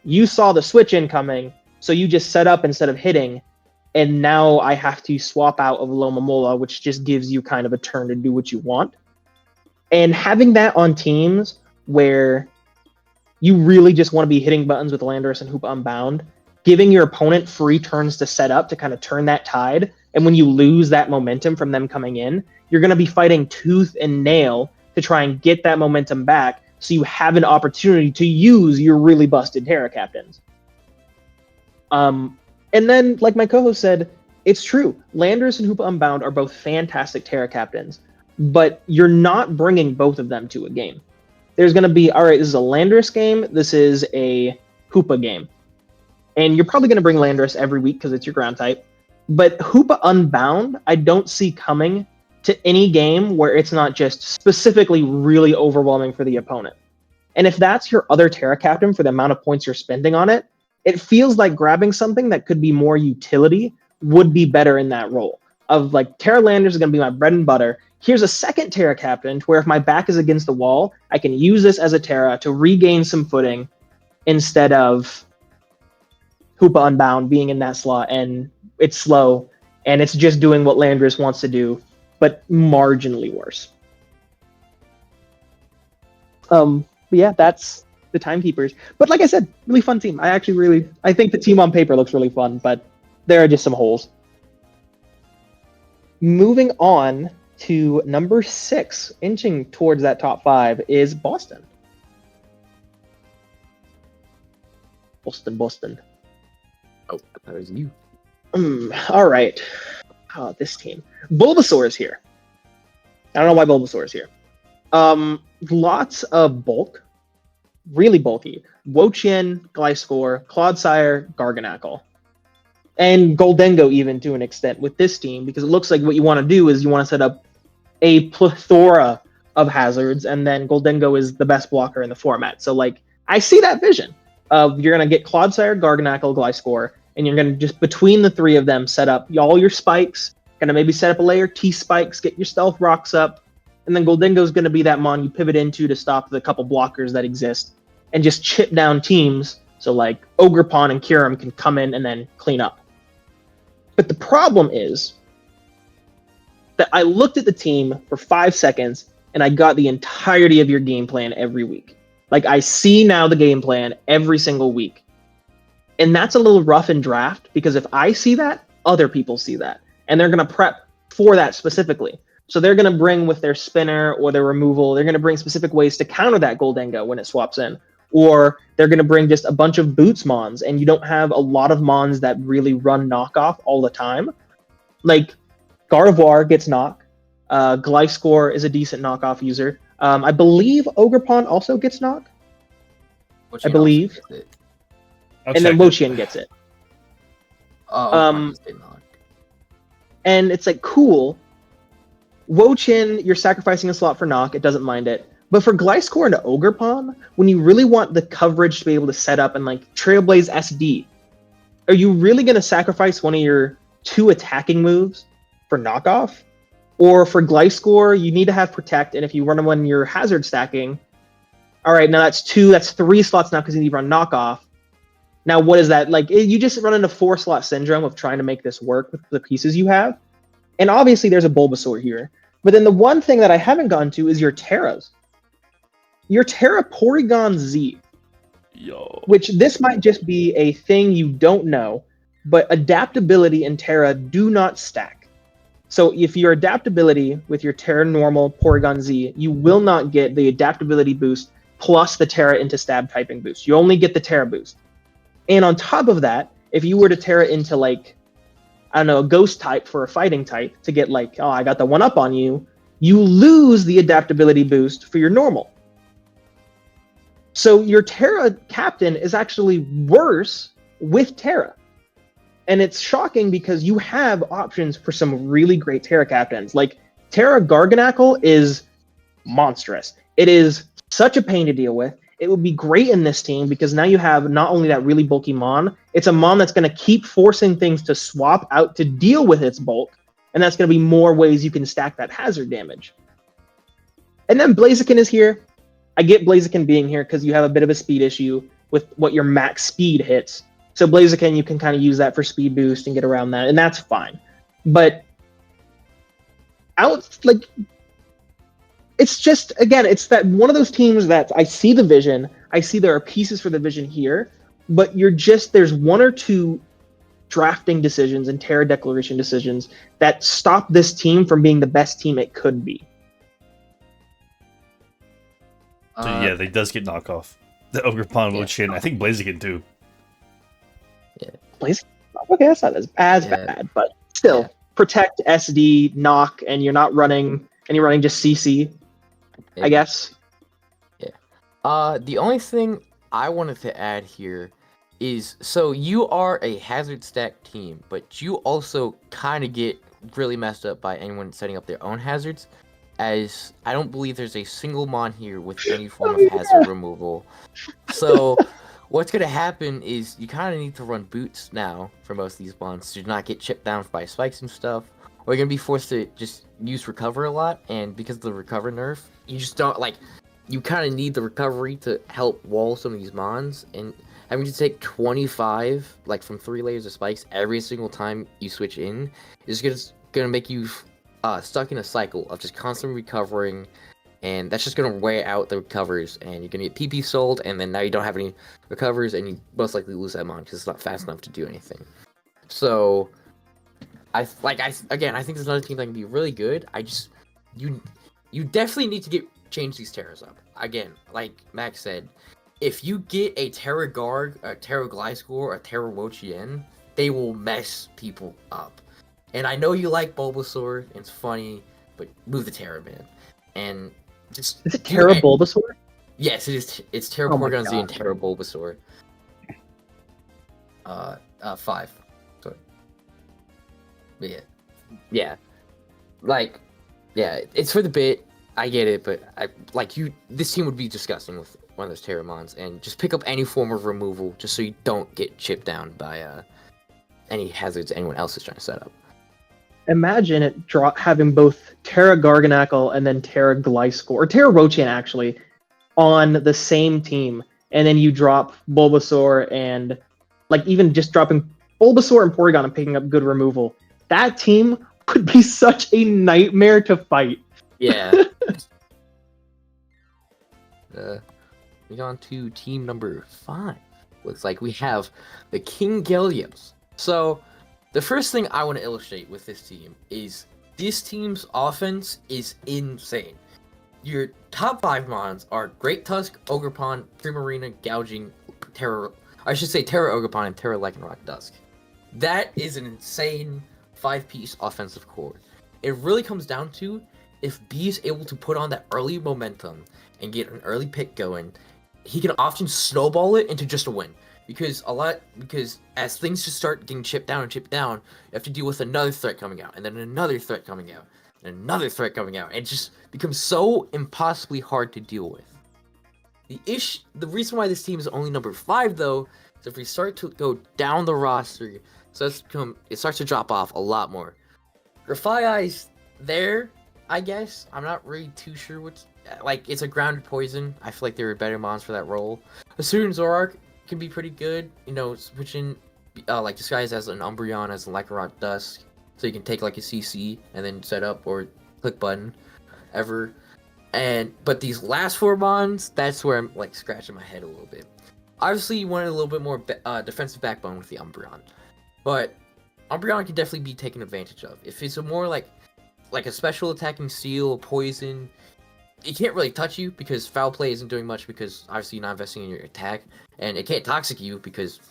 you saw the switch incoming, so you just set up instead of hitting, and now I have to swap out of Alomomola, which just gives you kind of a turn to do what you want. And having that on teams where you really just want to be hitting buttons with Landorus and Hoop Unbound, giving your opponent free turns to set up to kind of turn that tide. And when you lose that momentum from them coming in, you're going to be fighting tooth and nail to try and get that momentum back so you have an opportunity to use your really busted Terra Captains. And then, like my co-host said, it's true. Landorus and Hoop Unbound are both fantastic Terra Captains, but you're not bringing both of them to a game. There's going to be, all right, this is a Landorus game, this is a Hoopa game. And you're probably going to bring Landorus every week because it's your ground type. But Hoopa Unbound, I don't see coming to any game where it's not just specifically really overwhelming for the opponent. And if that's your other Terra Captain for the amount of points you're spending on it, it feels like grabbing something that could be more utility would be better in that role. Of like, Terra Landorus is going to be my bread and butter. Here's a second Terra Captain where if my back is against the wall, I can use this as a Terra to regain some footing instead of Hoopa Unbound being in that slot, and it's slow, and it's just doing what Landorus wants to do, but marginally worse. But yeah, that's the Timekeepers. But like I said, really fun team. I think the team on paper looks really fun, but there are just some holes. Moving on to number 6, inching towards that top 5, is Boston. Boston.
Oh, I thought it was you.
All right. Oh, this team. Bulbasaur is here. I don't know why Bulbasaur is here. Lots of bulk. Really bulky. Wo-Chien, Gliscor, Clodsire, Garganacl. And Gholdengo even to an extent with this team, because it looks like what you want to do is you want to set up a plethora of hazards, and then Gholdengo is the best blocker in the format. So, like, I see that vision of you're going to get Clodsire, Garganacl, Gliscor, and you're going to just, between the three of them, set up all your spikes, going to maybe set up a layer T-spikes, get your stealth rocks up, and then Gholdengo's going to be that mon you pivot into to stop the couple blockers that exist, and just chip down teams, so like Ogerpon and Kyurem can come in and then clean up. But the problem is that I looked at the team for 5 seconds, and I got the entirety of your game plan every week. Like, I see now the game plan every single week. And that's a little rough in draft, because if I see that, other people see that. And they're going to prep for that specifically. So they're going to bring with their spinner or their removal, they're going to bring specific ways to counter that Gholdengo when it swaps in. Or they're going to bring just a bunch of boots mons, and you don't have a lot of mons that really run knockoff all the time. Like, Gardevoir gets knock. Gliscor is a decent knockoff user. I believe Ogerpon also gets knock. I believe. And then Wo-Chien gets it. And it's like, cool. Wo-Chien, you're sacrificing a slot for knock. It doesn't mind it. But for Gliscor and Ogerpon, when you really want the coverage to be able to set up and like Trailblaze SD, are you really going to sacrifice one of your 2 attacking moves for knockoff? Or for Gliscor, you need to have Protect, and if you run them when you're hazard stacking, all right, now that's 3 slots now because you need to run knockoff. Now, what is that? Like, you just run into 4-slot syndrome of trying to make this work with the pieces you have. And obviously, there's a Bulbasaur here. But then the one thing that I haven't gotten to is your Terras. Your Terra Porygon Z.
Yo.
Which this might just be a thing you don't know, but adaptability and Terra do not stack. So if your adaptability with your Terra Normal Porygon Z, you will not get the adaptability boost plus the Terra into stab typing boost. You only get the Terra boost. And on top of that, if you were to Terra into, like, I don't know, a ghost type for a fighting type to get, like, oh, I got the 1-up on you, you lose the adaptability boost for your normal. So your Terra captain is actually worse with Terra. And it's shocking because you have options for some really great Terra captains. Like, Terra Garganacl is monstrous. It is such a pain to deal with. It would be great in this team because now you have not only that really bulky mon, it's a mon that's going to keep forcing things to swap out to deal with its bulk, and that's going to be more ways you can stack that hazard damage. And then Blaziken is here. I get Blaziken being here because you have a bit of a speed issue with what your max speed hits. So Blaziken, you can kind of use that for speed boost and get around that, and that's fine. But it's just, again, it's that one of those teams that I see the vision, I see there are pieces for the vision here, but there's one or two drafting decisions and Terra declaration decisions that stop this team from being the best team it could be.
So yeah, they does get knockoff. The Ogerpon will chin. I think Blaziken too.
Yeah.
Blaziken? Okay, that's not as bad, but still, protect, SD, knock, and you're running just CC, I guess.
Yeah. The only thing I wanted to add here is, so you are a hazard stack team, but you also kind of get really messed up by anyone setting up their own hazards, as I don't believe there's a single mon here with any form of hazard removal. So what's going to happen is you kind of need to run boots now for most of these mons to not get chipped down by spikes and stuff, or you're going to be forced to just use recover a lot, and because of the recover nerf, you just don't, you kind of need the recovery to help wall some of these mons, and having to take 25, from 3 layers of spikes every single time you switch in is gonna make you stuck in a cycle of just constantly recovering, and that's just gonna wear out the recovers, and you're gonna get PP sold, and then now you don't have any recovers, and you most likely lose that mon because it's not fast enough to do anything. So, I think there's another team that can be really good. You definitely need to change these Terras up. Again, like Max said, if you get a Terra Garg, a Terra Gliscor, or a Terra Wochien, they will mess people up. And I know you like Bulbasaur, it's funny, but move the Terra, man. And just...
Is it Terra Bulbasaur?
Yes, it is. It's Terra Porygon-Z and Terra Bulbasaur. 5. Sorry. But yeah. It's for the bit. I get it, but this team would be disgusting with one of those Terramons, and just pick up any form of removal just so you don't get chipped down by any hazards anyone else is trying to set up.
Imagine it having both Terra Garganackle and then Terra Gliscor, or Terra Rochian actually, on the same team, and then you drop Bulbasaur and even just dropping Bulbasaur and Porygon and picking up good removal. That team would be such a nightmare to fight.
Yeah. Moving on to team number 5. Looks like we have the Conkeldurrs. So, the first thing I want to illustrate with this team is this team's offense is insane. Your top 5 mons are Great Tusk, Ogerpon, Primarina, Gouging, Terra Ogerpon, and Terra Lycanroc Dusk. That is an insane 5-piece offensive core. It really comes down to if B is able to put on that early momentum and get an early pick going, he can often snowball it into just a win. Because as things just start getting chipped down, you have to deal with another threat coming out, and then another threat coming out, and another threat coming out. And it just becomes so impossibly hard to deal with. The reason why this team is only number 5, though, is if we start to go down the roster, it starts to drop off a lot more. Grafaiai's there, I guess. I'm not really too sure what's... it's a grounded poison. I feel like there are better mons for that role. A Surin Zoroark can be pretty good, switching, disguise as an Umbreon, as a Lycanroc Dusk, so you can take, a CC, and then set up, or click button, but these last 4 mons, that's where I'm, scratching my head a little bit. Obviously, you wanted a little bit more defensive backbone with the Umbreon, but Umbreon can definitely be taken advantage of. If it's a more, like a special attacking Steel, Poison, it can't really touch you because Foul Play isn't doing much because obviously you're not investing in your attack, and it can't Toxic you because,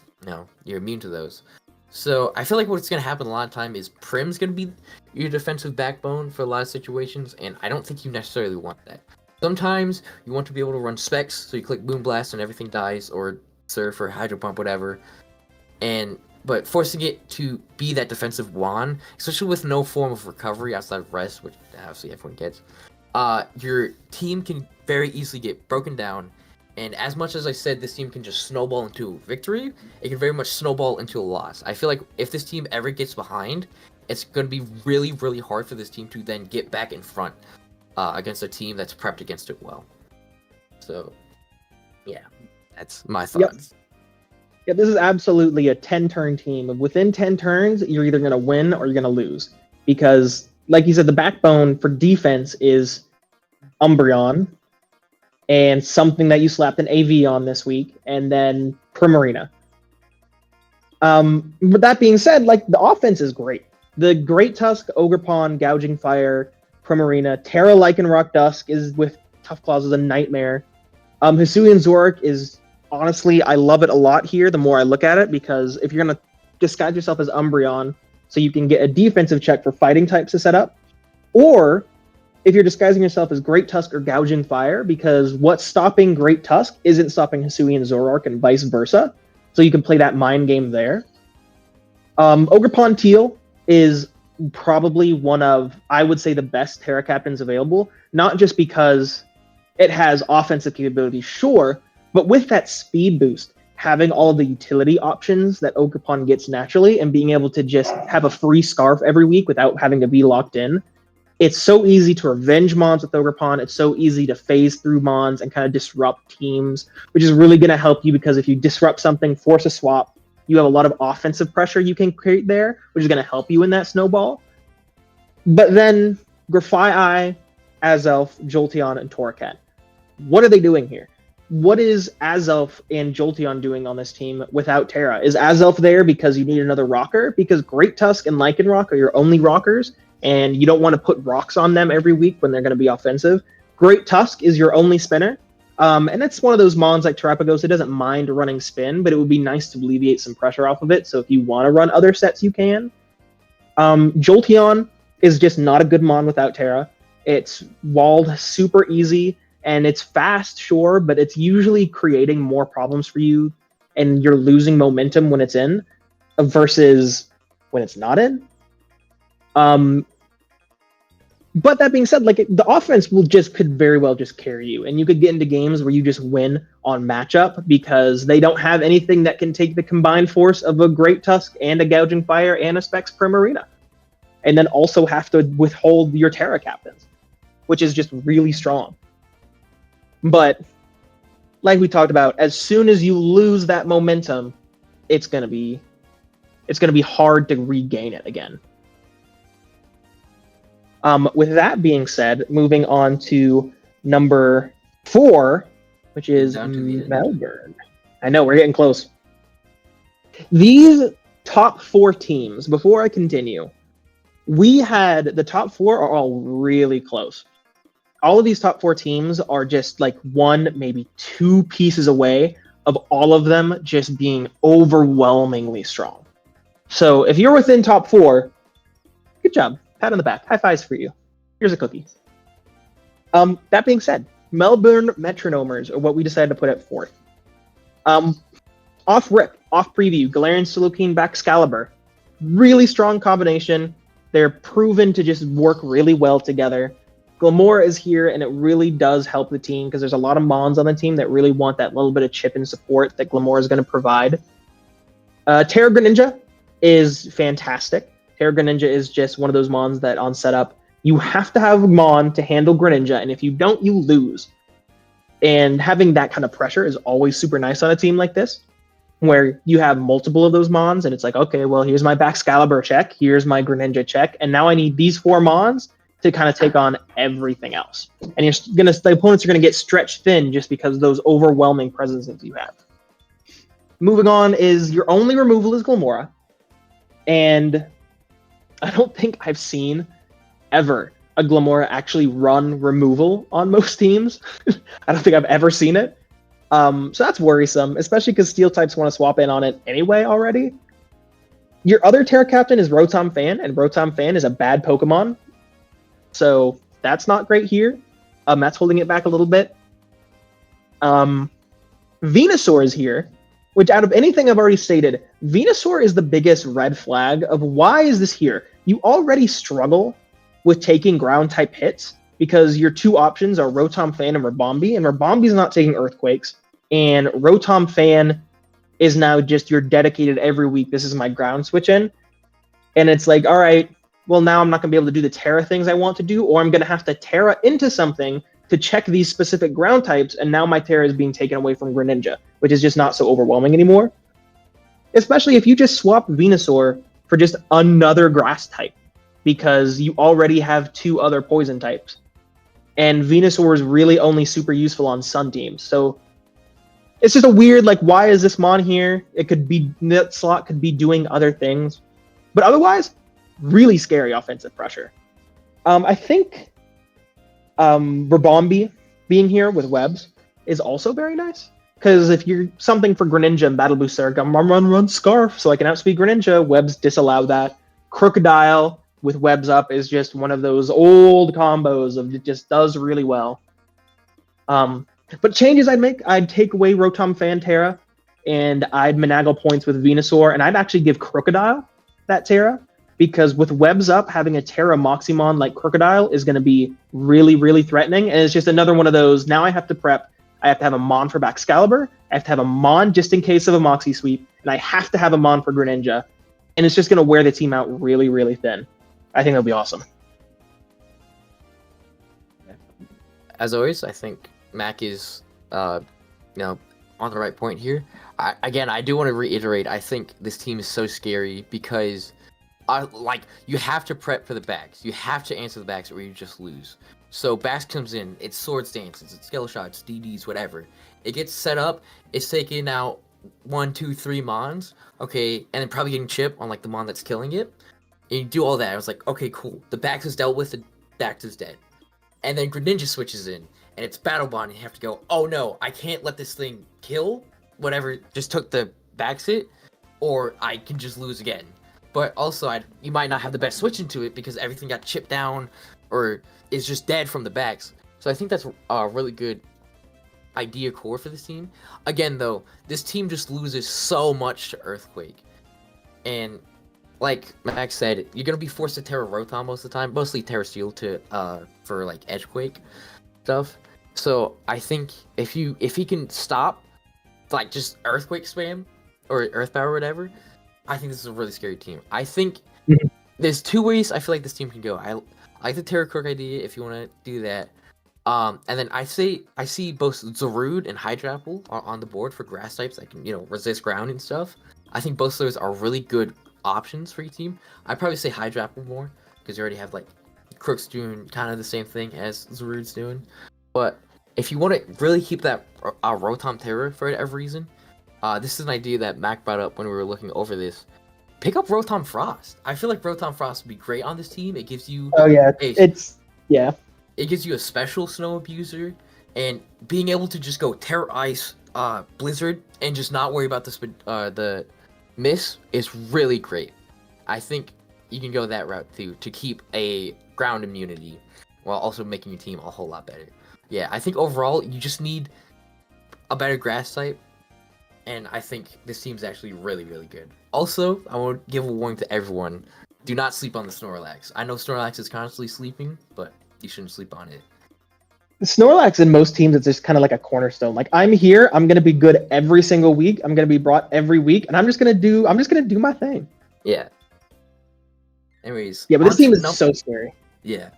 you're immune to those. So I feel like what's going to happen a lot of time is Prim's going to be your defensive backbone for a lot of situations, and I don't think you necessarily want that. Sometimes you want to be able to run Specs, so you click Boom Blast and everything dies, or Surf or Hydro Pump, whatever, but forcing it to be that defensive wand, especially with no form of recovery outside of rest, which obviously everyone gets, your team can very easily get broken down, and as much as I said this team can just snowball into victory, it can very much snowball into a loss. I feel like if this team ever gets behind, it's going to be really, really hard for this team to then get back in front against a team that's prepped against it well. So, yeah, that's my thoughts.
Yeah, this is absolutely a 10-turn team. Within 10 turns, you're either going to win or you're going to lose. Because, like you said, the backbone for defense is Umbreon, and something that you slapped an AV on this week, and then Primarina. But that being said, like, the offense is great. The Great Tusk, Ogerpon, Gouging Fire, Primarina, Terra Lycanroc Dusk is with Tough Claws is a nightmare. Hisuian Zoroark is, honestly, I love it a lot here the more I look at it, because if you're going to disguise yourself as Umbreon so you can get a defensive check for fighting types to set up, or if you're disguising yourself as Great Tusk or Gouging Fire, because what's stopping Great Tusk isn't stopping Hisuian Zoroark and vice versa, so you can play that mind game there. Ogerpon Teal is probably one of, I would say, the best Terra Captains available, not just because it has offensive capabilities, sure, but with that speed boost, having all of the utility options that Ogerpon gets naturally, and being able to just have a free Scarf every week without having to be locked in, it's so easy to revenge Mons with Ogerpon. It's so easy to phase through Mons and kind of disrupt teams, which is really going to help you, because if you disrupt something, force a swap, you have a lot of offensive pressure you can create there, which is going to help you in that snowball. But then Grafai, Azelf, Jolteon, and Torracat. What are they doing here? What is Azelf and Jolteon doing on this team without Terra? Is Azelf there because you need another rocker? Because Great Tusk and Lycanroc are your only rockers, and you don't want to put rocks on them every week when they're going to be offensive. Great Tusk is your only spinner. And it's one of those Mons like Terapagos, it doesn't mind running spin, but it would be nice to alleviate some pressure off of it. So if you want to run other sets, you can. Jolteon is just not a good Mon without Terra. It's walled super easy, and it's fast, sure, but it's usually creating more problems for you, and you're losing momentum when it's in versus when it's not in. But that being said, like, the offense could very well just carry you, and you could get into games where you just win on matchup because they don't have anything that can take the combined force of a Great Tusk and a Gouging Fire and a Specs Primarina, and then also have to withhold your Terra Captains, which is just really strong. But like we talked about, as soon as you lose that momentum, it's gonna be hard to regain it again. With that being said, moving on to number 4, which is Melbourne. I know, we're getting close. These top 4 teams, before I continue, we had the top 4 are all really close. All of these top 4 teams are just like 1, maybe 2 pieces away of all of them just being overwhelmingly strong. So if you're within top 4, good job. Pat on the back. High fives for you. Here's a cookie. That being said, Melbourne Metronomers are what we decided to put at 4th. Off preview, Galarian Slowking, Baxcalibur. Really strong combination. They're proven to just work really well together. Glimmora is here, and it really does help the team because there's a lot of Mons on the team that really want that little bit of chip and support that Glimmora is going to provide. Terra Greninja is fantastic. Terra Greninja is just one of those Mons that on setup, you have to have a Mon to handle Greninja, and if you don't, you lose. And having that kind of pressure is always super nice on a team like this, where you have multiple of those Mons, and it's like, okay, well, here's my Baxcalibur check, here's my Greninja check, and now I need these 4 Mons to kind of take on everything else. And the opponents are gonna get stretched thin just because of those overwhelming presences you have. Moving on is your only removal is Glimmora, and I don't think I've seen ever a Glimmora actually run removal on most teams. I don't think I've ever seen it. So that's worrisome, especially because Steel types want to swap in on it anyway already. Your other Terra Captain is Rotom Fan, and Rotom Fan is a bad Pokemon. So that's not great here. That's holding it back a little bit. Venusaur is here, which out of anything I've already stated, Venusaur is the biggest red flag of why is this here? You already struggle with taking ground type hits because your 2 options are Rotom Fan and Ribombee, and Ribombee's not taking Earthquakes, and Rotom Fan is now just your dedicated every week, this is my ground switch in. And it's like, all right, well, now I'm not going to be able to do the Terra things I want to do, or I'm going to have to Terra into something to check these specific ground types, and now my Terra is being taken away from Greninja, which is just not so overwhelming anymore. Especially if you just swap Venusaur for just another grass type, because you already have 2 other poison types. and Venusaur is really only super useful on Sun teams. So it's just a weird, like, why is this Mon here? It could be, that slot could be doing other things. But otherwise, really scary offensive pressure. I think Rabombi being here with webs is also very nice. Because if you're something for Greninja and Battle Booster, run, Scarf, so I can outspeed Greninja, webs disallow that. Crocodile with webs up is just one of those old combos of it just does really well. But changes I'd make, I'd take away Rotom Fantera, and I'd Monagle points with Venusaur, and I'd actually give Crocodile that Terra, because with webs up, having a Terra Moximon like Crocodile is going to be really, really threatening, and it's just another one of those, now I have to prep, I have to have a Mon for Baxcalibur, I have to have a Mon just in case of a Moxie Sweep, and I have to have a Mon for Greninja, and it's just going to wear the team out really, really thin. I think that'll be awesome.
As always, I think Mac is, on the right point here. I do want to reiterate, I think this team is so scary because, you have to prep for the backs. You have to answer the backs or you just lose. So Bax comes in, it's Swords Dances, it's Skill Shots, DDs, whatever. It gets set up, it's taking out 1, 2, 3 Mons, okay, and then probably getting chip on the Mon that's killing it. And you do all that. I was like, okay, cool. The Bax is dealt with, the Bax is dead. And then Greninja switches in, and it's Battle Bond, and you have to go, oh no, I can't let this thing kill whatever just took the Bax hit, or I can just lose again. But also, you might not have the best switch into it because everything got chipped down, or is just dead from the Bax. So I think that's a really good idea core for this team. Again, though, this team just loses so much to Earthquake. And like Max said, you're going to be forced to Terra Rotom most of the time, mostly Terra Steel for Edgequake stuff. So I think if he can stop just Earthquake spam or Earth Power or whatever, I think this is a really scary team. I think there's 2 ways I feel like this team can go. I like the Terra Crook idea if you want to do that. And then I see both Zarude and Hydrapple on the board for grass types that can, resist ground and stuff. I think both of those are really good options for your team. I'd probably say Hydrapple more because you already have Krooks doing kind of the same thing as Zarude's doing. But if you want to really keep that Rotom Terra for whatever reason, this is an idea that Mac brought up when we were looking over this. Pick up Rotom Frost. I feel like Rotom Frost would be great on this team. It gives you
it
gives you a special Snow Abuser, and being able to just go Terra Ice, Blizzard, and just not worry about the miss is really great. I think you can go that route too to keep a ground immunity while also making your team a whole lot better. Yeah, I think overall you just need a better grass type. And I think this team's actually really, really good. Also, I want to give a warning to everyone. Do not sleep on the Snorlax. I know Snorlax is constantly sleeping, but you shouldn't sleep on it.
The Snorlax in most teams, it's just kind of like a cornerstone. I'm here, I'm going to be good every single week. I'm going to be brought every week, and I'm just going to do my thing.
Yeah. Anyways.
Yeah, but this team is so scary.
Yeah.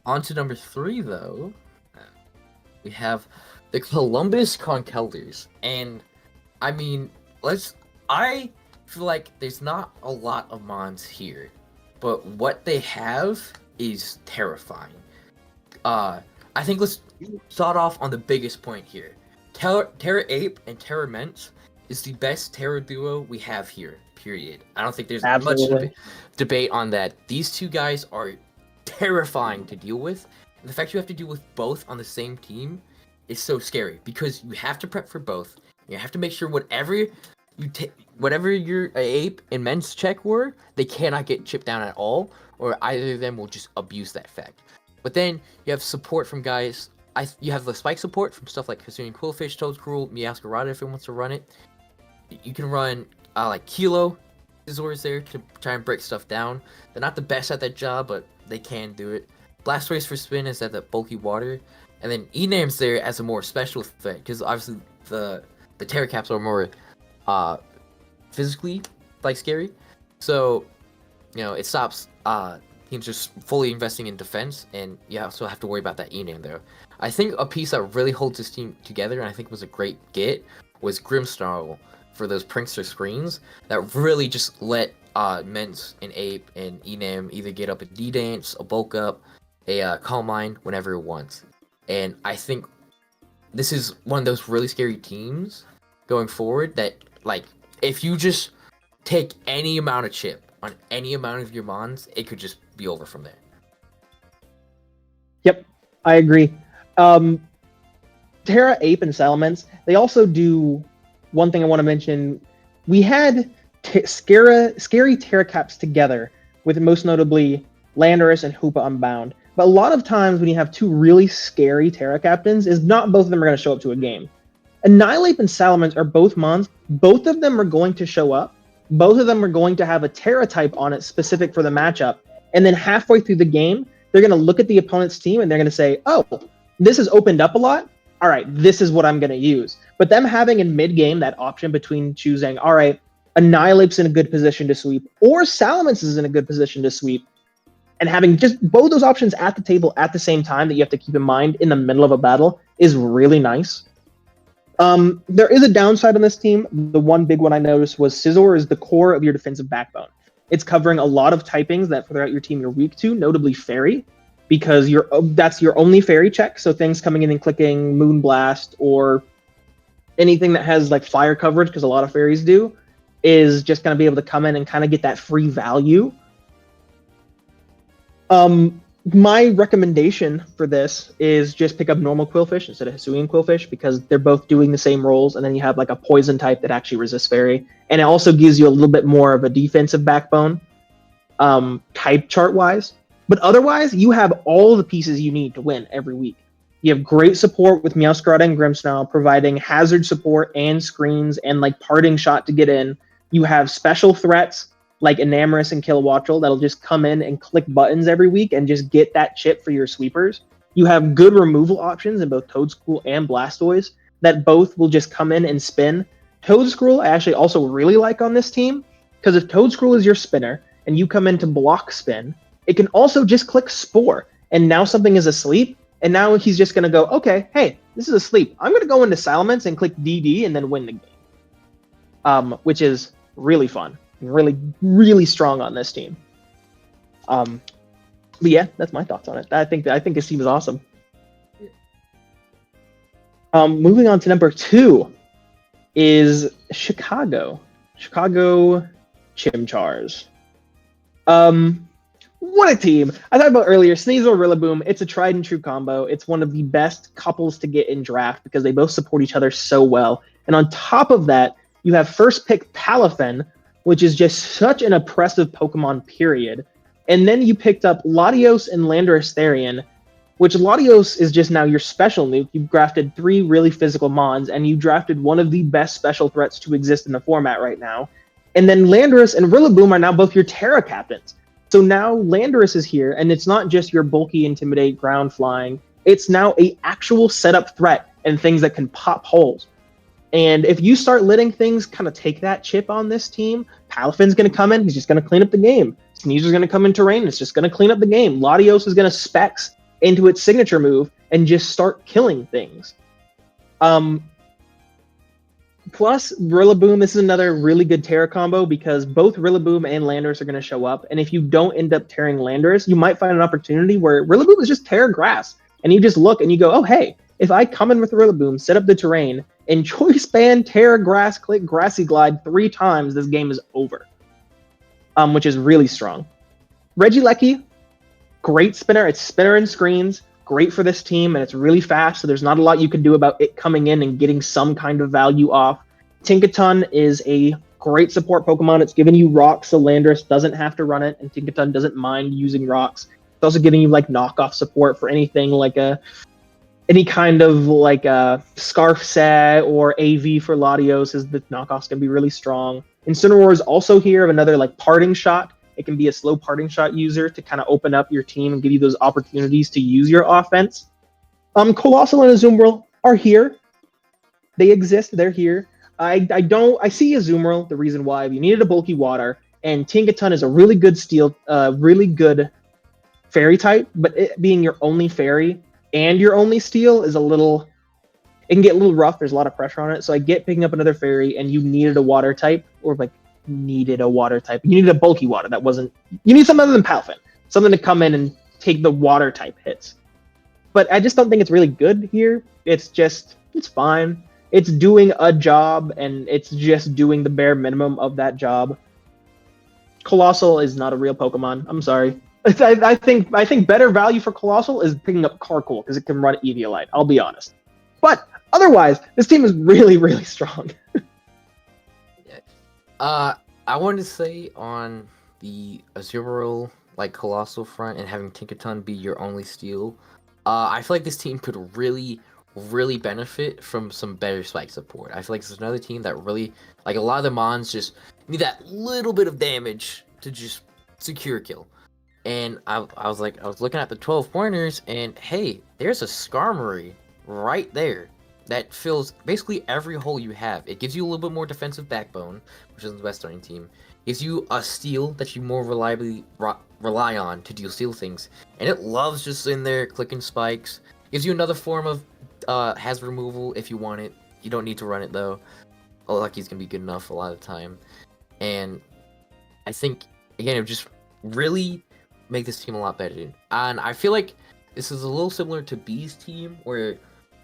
On to number 3, though. We have the Columbus Conkeldurrs. And I mean, I feel like there's not a lot of Mons here, but what they have is terrifying. I think let's start off on the biggest point here. Terra Ape and Terra Mence is the best Terra duo we have here, period. I don't think there's much debate on that. These 2 guys are terrifying to deal with. And the fact you have to deal with both on the same team is so scary because you have to prep for both. You have to make sure whatever your Ape and Mence check were, they cannot get chipped down at all, or either of them will just abuse that fact. But then you have support from guys. You have the spike support from stuff like Hisuian Quillfish, Toadcruel, Meowscarada if it wants to run it. You can run Kilo Scizors there to try and break stuff down. They're not the best at that job, but they can do it. Blastoise for spin is at the bulky water. And then Ename's there as a more special threat, because obviously the Terra Caps are more physically scary. So, it stops teams just fully investing in defense, and you also have to worry about that Ename there. I think a piece that really holds this team together, and I think was a great get, was Grimmsnarl for those Prankster screens that really just let Mence and Ape and Ename either get up a D-Dance, a bulk up, a Calm Mind whenever it wants. And I think this is one of those really scary teams going forward that, like, if you just take any amount of chip on any amount of your mons, it could just be over from there.
Yep, I agree. Terra, Ape, and Salamence, they also do one thing I want to mention. We had scary Terracaps together, with most notably Landorus and Hoopa Unbound. But a lot of times when you have two really scary Terra Captains, is not both of them are going to show up to a game. Annihilate and Salamence are both mons. Both of them are going to show up. Both of them are going to have a Terra type on it specific for the matchup. And then halfway through the game, they're going to look at the opponent's team and they're going to say, oh, this has opened up a lot. All right, this is what I'm going to use. But them having in mid-game that option between choosing, all right, Annihilate's in a good position to sweep, or Salamence is in a good position to sweep, and having just both those options at the table at the same time that you have to keep in mind in the middle of a battle is really nice. There is a downside on this team. The one big one I noticed was Scizor is the core of your defensive backbone. It's covering a lot of typings that throughout your team you're weak to, notably Fairy, because that's your only Fairy check. So things coming in and clicking Moonblast or anything that has like fire coverage, because a lot of Fairies do, is just going to be able to come in and kind of get that free value. My recommendation for this is just pick up normal Quillfish instead of Hisuian Quillfish, because they're both doing the same roles, and then you have like a poison type that actually resists Fairy, and it also gives you a little bit more of a defensive backbone, type chart wise. But otherwise, you have all the pieces you need to win every week. You have great support with Meowscarada and Grimmsnarl, providing hazard support and screens and like parting shot to get in. You have special threats like Enamorus and Kilowattrel that'll just come in and click buttons every week and just get that chip for your sweepers. You have good removal options in both Toedscool and Blastoise that both will just come in and spin. Toedscool I actually also really like on this team, because if Toedscool is your spinner and you come in to block spin, it can also just click Spore, and now something is asleep, and now he's just going to go, okay, hey, this is asleep. I'm going to go into Salamence and click DD and then win the game, which is really fun. Really, really strong on this team. But yeah, that's my thoughts on it. I think this team is awesome. Moving on to number 2 is Chicago Chimchars. What a team! I talked about earlier, Sneasel, Rillaboom. It's a tried and true combo. It's one of the best couples to get in draft because they both support each other so well. And on top of that, you have first pick Palafin, which is just such an oppressive Pokemon, period. And then you picked up Latios and Landorus Therian, which Latios is just now your special nuke. You've drafted 3 really physical mons, and you drafted one of the best special threats to exist in the format right now. And then Landorus and Rillaboom are now both your Terra captains. So now Landorus is here, and it's not just your bulky Intimidate ground flying. It's now a actual setup threat and things that can pop holes. And if you start letting things kind of take that chip on this team, Palafin's going to come in. He's just going to clean up the game. Sneezer's going to come in terrain. It's just going to clean up the game. Latios is going to specs into its signature move and just start killing things. Plus, Rillaboom, this is another really good Terra combo because both Rillaboom and Landorus are going to show up. And if you don't end up tearing Landorus, you might find an opportunity where Rillaboom is just Terra Grass. And you just look and you go, oh, hey, if I come in with Rillaboom, set up the terrain, and Choice Band, Terra Grass, click Grassy Glide 3 times, this game is over. Which is really strong. Regieleki, great spinner. It's spinner and screens. Great for this team, and it's really fast, so there's not a lot you can do about it coming in and getting some kind of value off. Tinkaton is a great support Pokemon. It's giving you rocks, so Landorus doesn't have to run it, and Tinkaton doesn't mind using rocks. It's also giving you like knockoff support for anything like any kind of like a Scarf set or AV for Latios, is the knockoff's gonna be really strong. Incineroar is also here of another like parting shot. It can be a slow parting shot user to kind of open up your team and give you those opportunities to use your offense. Colossal and Azumarill are here. They exist. They're here. I see Azumarill, the reason why. You needed a bulky water, and Tinkaton is a really good steel, really good fairy type, but it being your only fairy and your only steel is it can get a little rough. There's a lot of pressure on it. So I get picking up another fairy, and you needed a water type, or like needed a water type. You needed a bulky water that wasn't. You need something other than Palafin, something to come in and take the water type hits. But I just don't think it's really good here. It's fine. It's doing a job, and it's just doing the bare minimum of that job. Colossal is not a real Pokemon. I'm sorry. I think better value for Colossal is picking up Carcool because it can run Eviolite. I'll be honest. But otherwise, this team is really, really strong.
I wanted to say on the Azurill, like Colossal front, and having Tinkaton be your only steal, I feel like this team could really benefit from some better spike support. I feel like this is another team that really, like, a lot of the Mons just need that little bit of damage to just secure a kill. And I was looking at the 12 pointers, and hey, there's a Skarmory right there that fills basically every hole you have. It gives you a little bit more defensive backbone, which is the best starting team. Gives you a steal that you more reliably rely on to deal steal things, and it loves just in there clicking spikes. Gives you another form of hazard removal if you want it. You don't need to run it though. Lucky's gonna be good enough a lot of the time, and I think again it would just really make this team a lot better. And I feel like this is a little similar to B's team, where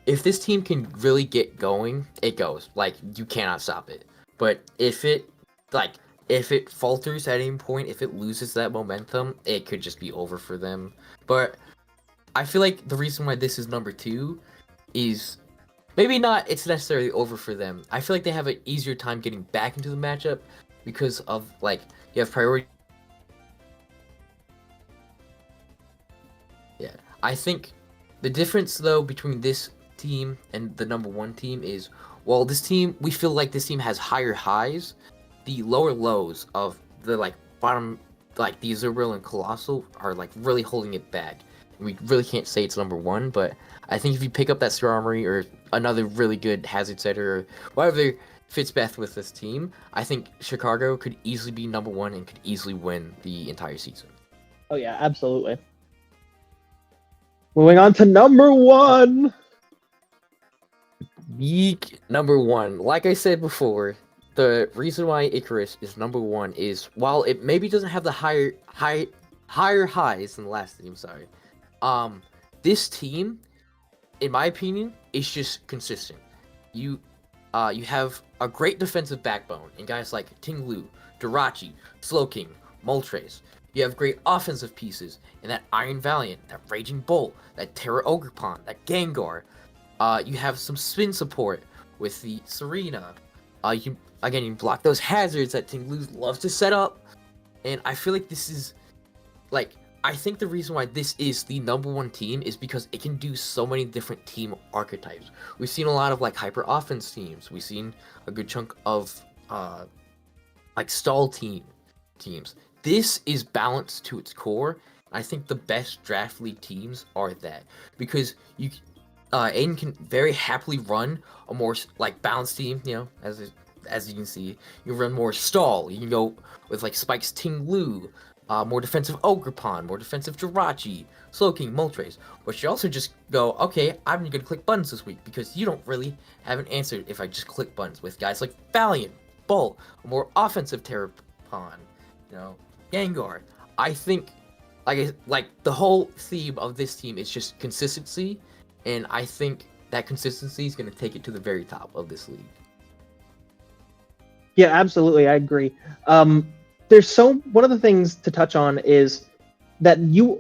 if this team can really get going, it goes. Like, you cannot stop it. But if it falters at any point, if it loses that momentum, it could just be over for them. But I feel like the reason why this is number 2 is maybe not it's necessarily over for them. I feel like they have an easier time getting back into the matchup because of, like, you have priority. Yeah, I think the difference though between this team and the number 1 team is, while this team, we feel like this team has higher highs, the lower lows of the, like, bottom, like the Azurill and Colossal are, like, really holding it back. We really can't say it's number 1, but I think if you pick up that Skarmory or another really good hazard setter or whatever fits best with this team, I think Chicago could easily be number 1 and could easily win the entire season.
Oh yeah, absolutely. Moving on to number 1.
Yeek, number 1. Like I said before, the reason why Icirrus is number 1 is, while it maybe doesn't have the higher highs than the last team, this team, in my opinion, is just consistent. You have a great defensive backbone in guys like Tinglu, Jirachi, Slowking, Moltres. You have great offensive pieces in that Iron Valiant, that Raging Bolt, that Terra Ogerpon, that Gengar. You have some spin support with the Serena. You can block those hazards that Tinglu loves to set up. And I feel like this is, like, I think the reason why this is the number 1 team is because it can do so many different team archetypes. We've seen a lot of, like, hyper offense teams. We've seen a good chunk of like stall teams. This is balanced to its core. I think the best draft league teams are that, because you Aiden can very happily run a more, like, balanced team. You know, as you can see, you run more stall. You can go with, like, Spikes Tinglu, more defensive Ogerpon, more defensive Jirachi, Slowking, Moltres. But you also just go, okay, I'm gonna click buttons this week, because you don't really have an answer if I just click buttons with guys like Valiant, Bolt, a more offensive Terrapon, you know, Gengar. I think, like the whole theme of this team is just consistency, and I think that consistency is going to take it to the very top of this league.
Yeah, absolutely, I agree. One of the things to touch on is that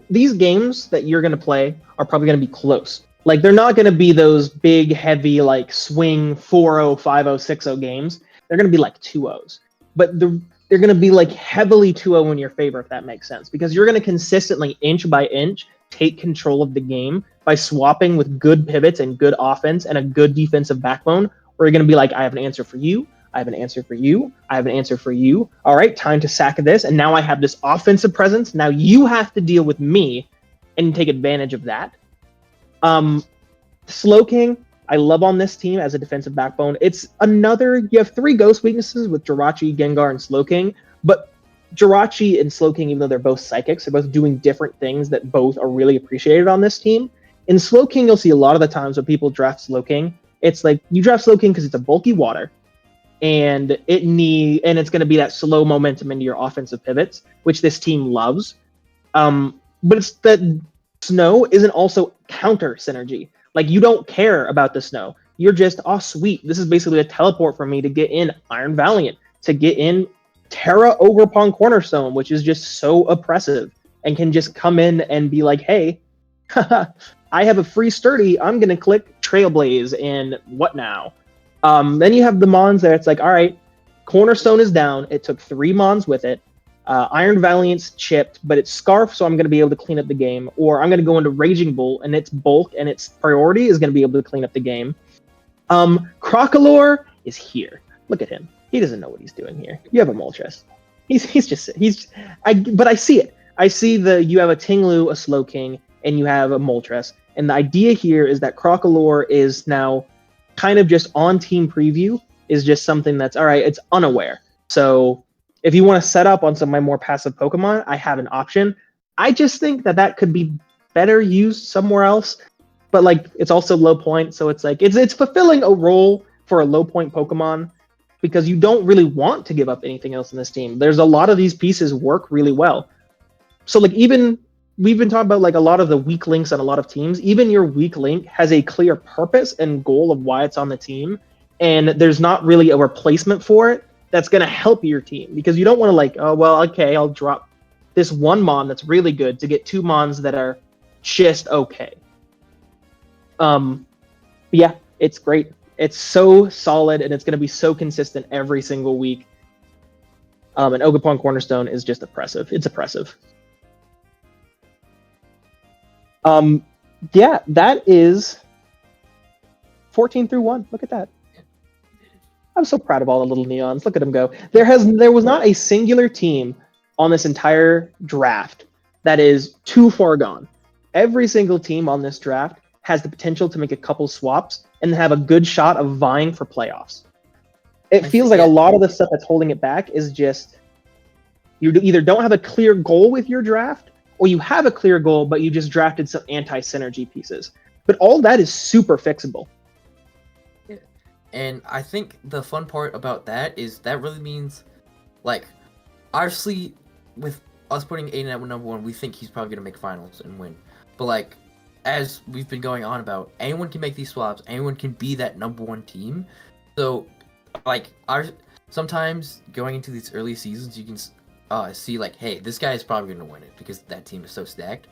these games that you're going to play are probably going to be close. Like, they're not going to be those big, heavy, like, swing 4-0, 5-0, 6-0 games. They're going to be like 2-0s. But they're going to be, like, heavily 2-0 in your favor, if that makes sense. Because you're going to consistently, inch by inch, take control of the game by swapping with good pivots and good offense and a good defensive backbone, where you're going to be like, I have an answer for you. I have an answer for you. I have an answer for you. All right, time to sack this. And now I have this offensive presence. Now you have to deal with me and take advantage of that. Slowking, I love on this team as a defensive backbone. It's you have 3 ghost weaknesses with Jirachi, Gengar, and Slowking. But Jirachi and Slowking, even though they're both psychics, they're both doing different things that both are really appreciated on this team. In Slowking, you'll see a lot of the times when people draft Slowking, it's like, you draft Slowking because it's a bulky water, and it's going to be that slow momentum into your offensive pivots, which this team loves. but it's that snow isn't also counter synergy. Like, you don't care about the snow. You're just, oh, sweet. This is basically a teleport for me to get in Iron Valiant, to get in Terra Ogrepon Cornerstone, which is just so oppressive, and can just come in and be like, hey, I have a free sturdy. I'm going to click Trailblaze and what now? Then you have the Mons there. It's like, all right, Cornerstone is down. It took 3 Mons with it. Iron Valiant's chipped, but it's Scarf, so I'm going to be able to clean up the game. Or I'm going to go into Raging Bolt, and its bulk and its priority is going to be able to clean up the game. Crocalor is here. Look at him. He doesn't know what he's doing here. You have a Moltres. But I see it. I see you have a Tinglu, a Slowking, and you have a Moltres. And the idea here is that Crocalor is now kind of just on team preview, is just something that's, all right, it's unaware. So if you want to set up on some of my more passive Pokemon, I have an option. I just think that could be better used somewhere else. But like, it's also low point, so it's like it's fulfilling a role for a low point Pokemon, because you don't really want to give up anything else in this team. There's a lot of these pieces work really well. So like, even we've been talking about like a lot of the weak links on a lot of teams. Even your weak link has a clear purpose and goal of why it's on the team, and there's not really a replacement for it that's going to help your team, because you don't want to like, oh well, okay, I'll drop this one Mon that's really good to get 2 Mons that are just okay. Yeah, it's great. It's so solid, and it's going to be so consistent every single week. And Ogerpon Cornerstone is just oppressive. It's oppressive. Yeah, that is 14 through 1. Look at that. I'm so proud of all the little neons. Look at them go. There was not a singular team on this entire draft that is too far gone. Every single team on this draft has the potential to make a couple swaps and have a good shot of vying for playoffs. It feels like a lot of the stuff that's holding it back is just you either don't have a clear goal with your draft, or you have a clear goal, but you just drafted some anti-synergy pieces. But all that is super fixable.
Yeah. And I think the fun part about that is that really means, like, obviously, with us putting Aiden at number 1, we think he's probably going to make finals and win. But, like, as we've been going on about, anyone can make these swaps, anyone can be that number 1 team. So, like, sometimes going into these early seasons, you can see, like, hey, this guy is probably going to win it because that team is so stacked.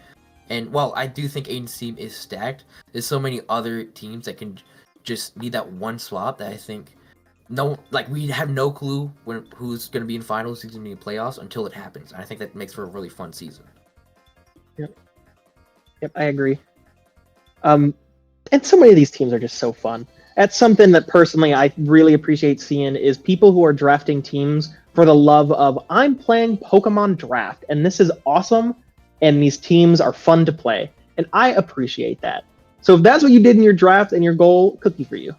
And while I do think Aiden's team is stacked, there's so many other teams that can just need that one swap that I think we have no clue who's going to be in finals, who's going to be in playoffs until it happens. And I think that makes for a really fun season.
Yep, I agree. And so many of these teams are just so fun. That's something that personally I really appreciate seeing, is people who are drafting teams for the love of, I'm playing Pokemon Draft, and this is awesome, and these teams are fun to play. And I appreciate that. So if that's what you did in your draft and your goal, cookie for you.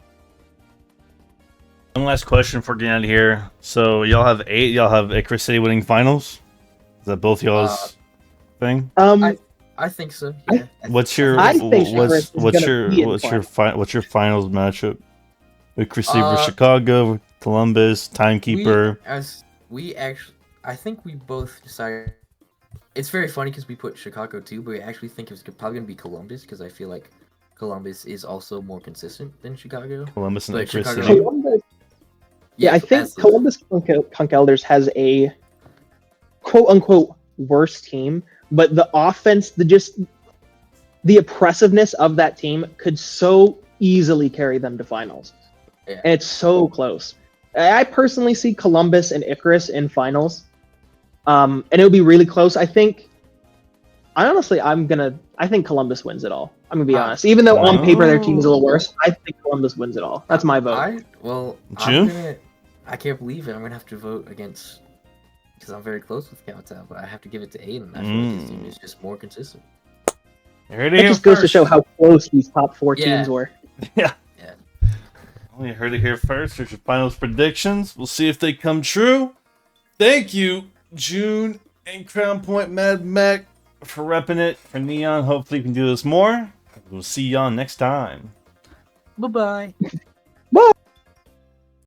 One last question for getting out of here. So y'all have Icirrus City winning finals? Is that both y'all's thing?
I think so. Yeah.
What's your finals matchup? Icirrus City versus Chicago, Columbus, Timekeeper.
I think we both decided. It's very funny because we put Chicago too, but we actually think it was probably going to be Columbus, because I feel like Columbus is also more consistent than Chicago.
Columbus and
Icirrus
City.
Yeah, I think Columbus Conkeldurrs has a quote-unquote worse team, but the offense, the oppressiveness of that team could so easily carry them to finals.
Yeah.
And it's so close. I personally see Columbus and Icirrus in finals. And it would be really close. I think Columbus wins it all. I'm gonna be honest. Even though on paper their team is a little worse, I think Columbus wins it all. That's my vote.
I can't believe it. I'm gonna have to vote against, because I'm very close with Kowtow, but I have to give it to Aiden. I feel like his team is just more consistent.
It just goes to show how close these top 4 teams were.
Yeah. Well, you heard it here first. There's your finals predictions. We'll see if they come true. Thank you, June and Crown Point Mad Mac, for repping it for Neon. Hopefully we can do this more. We'll see y'all next time.
Bye-bye.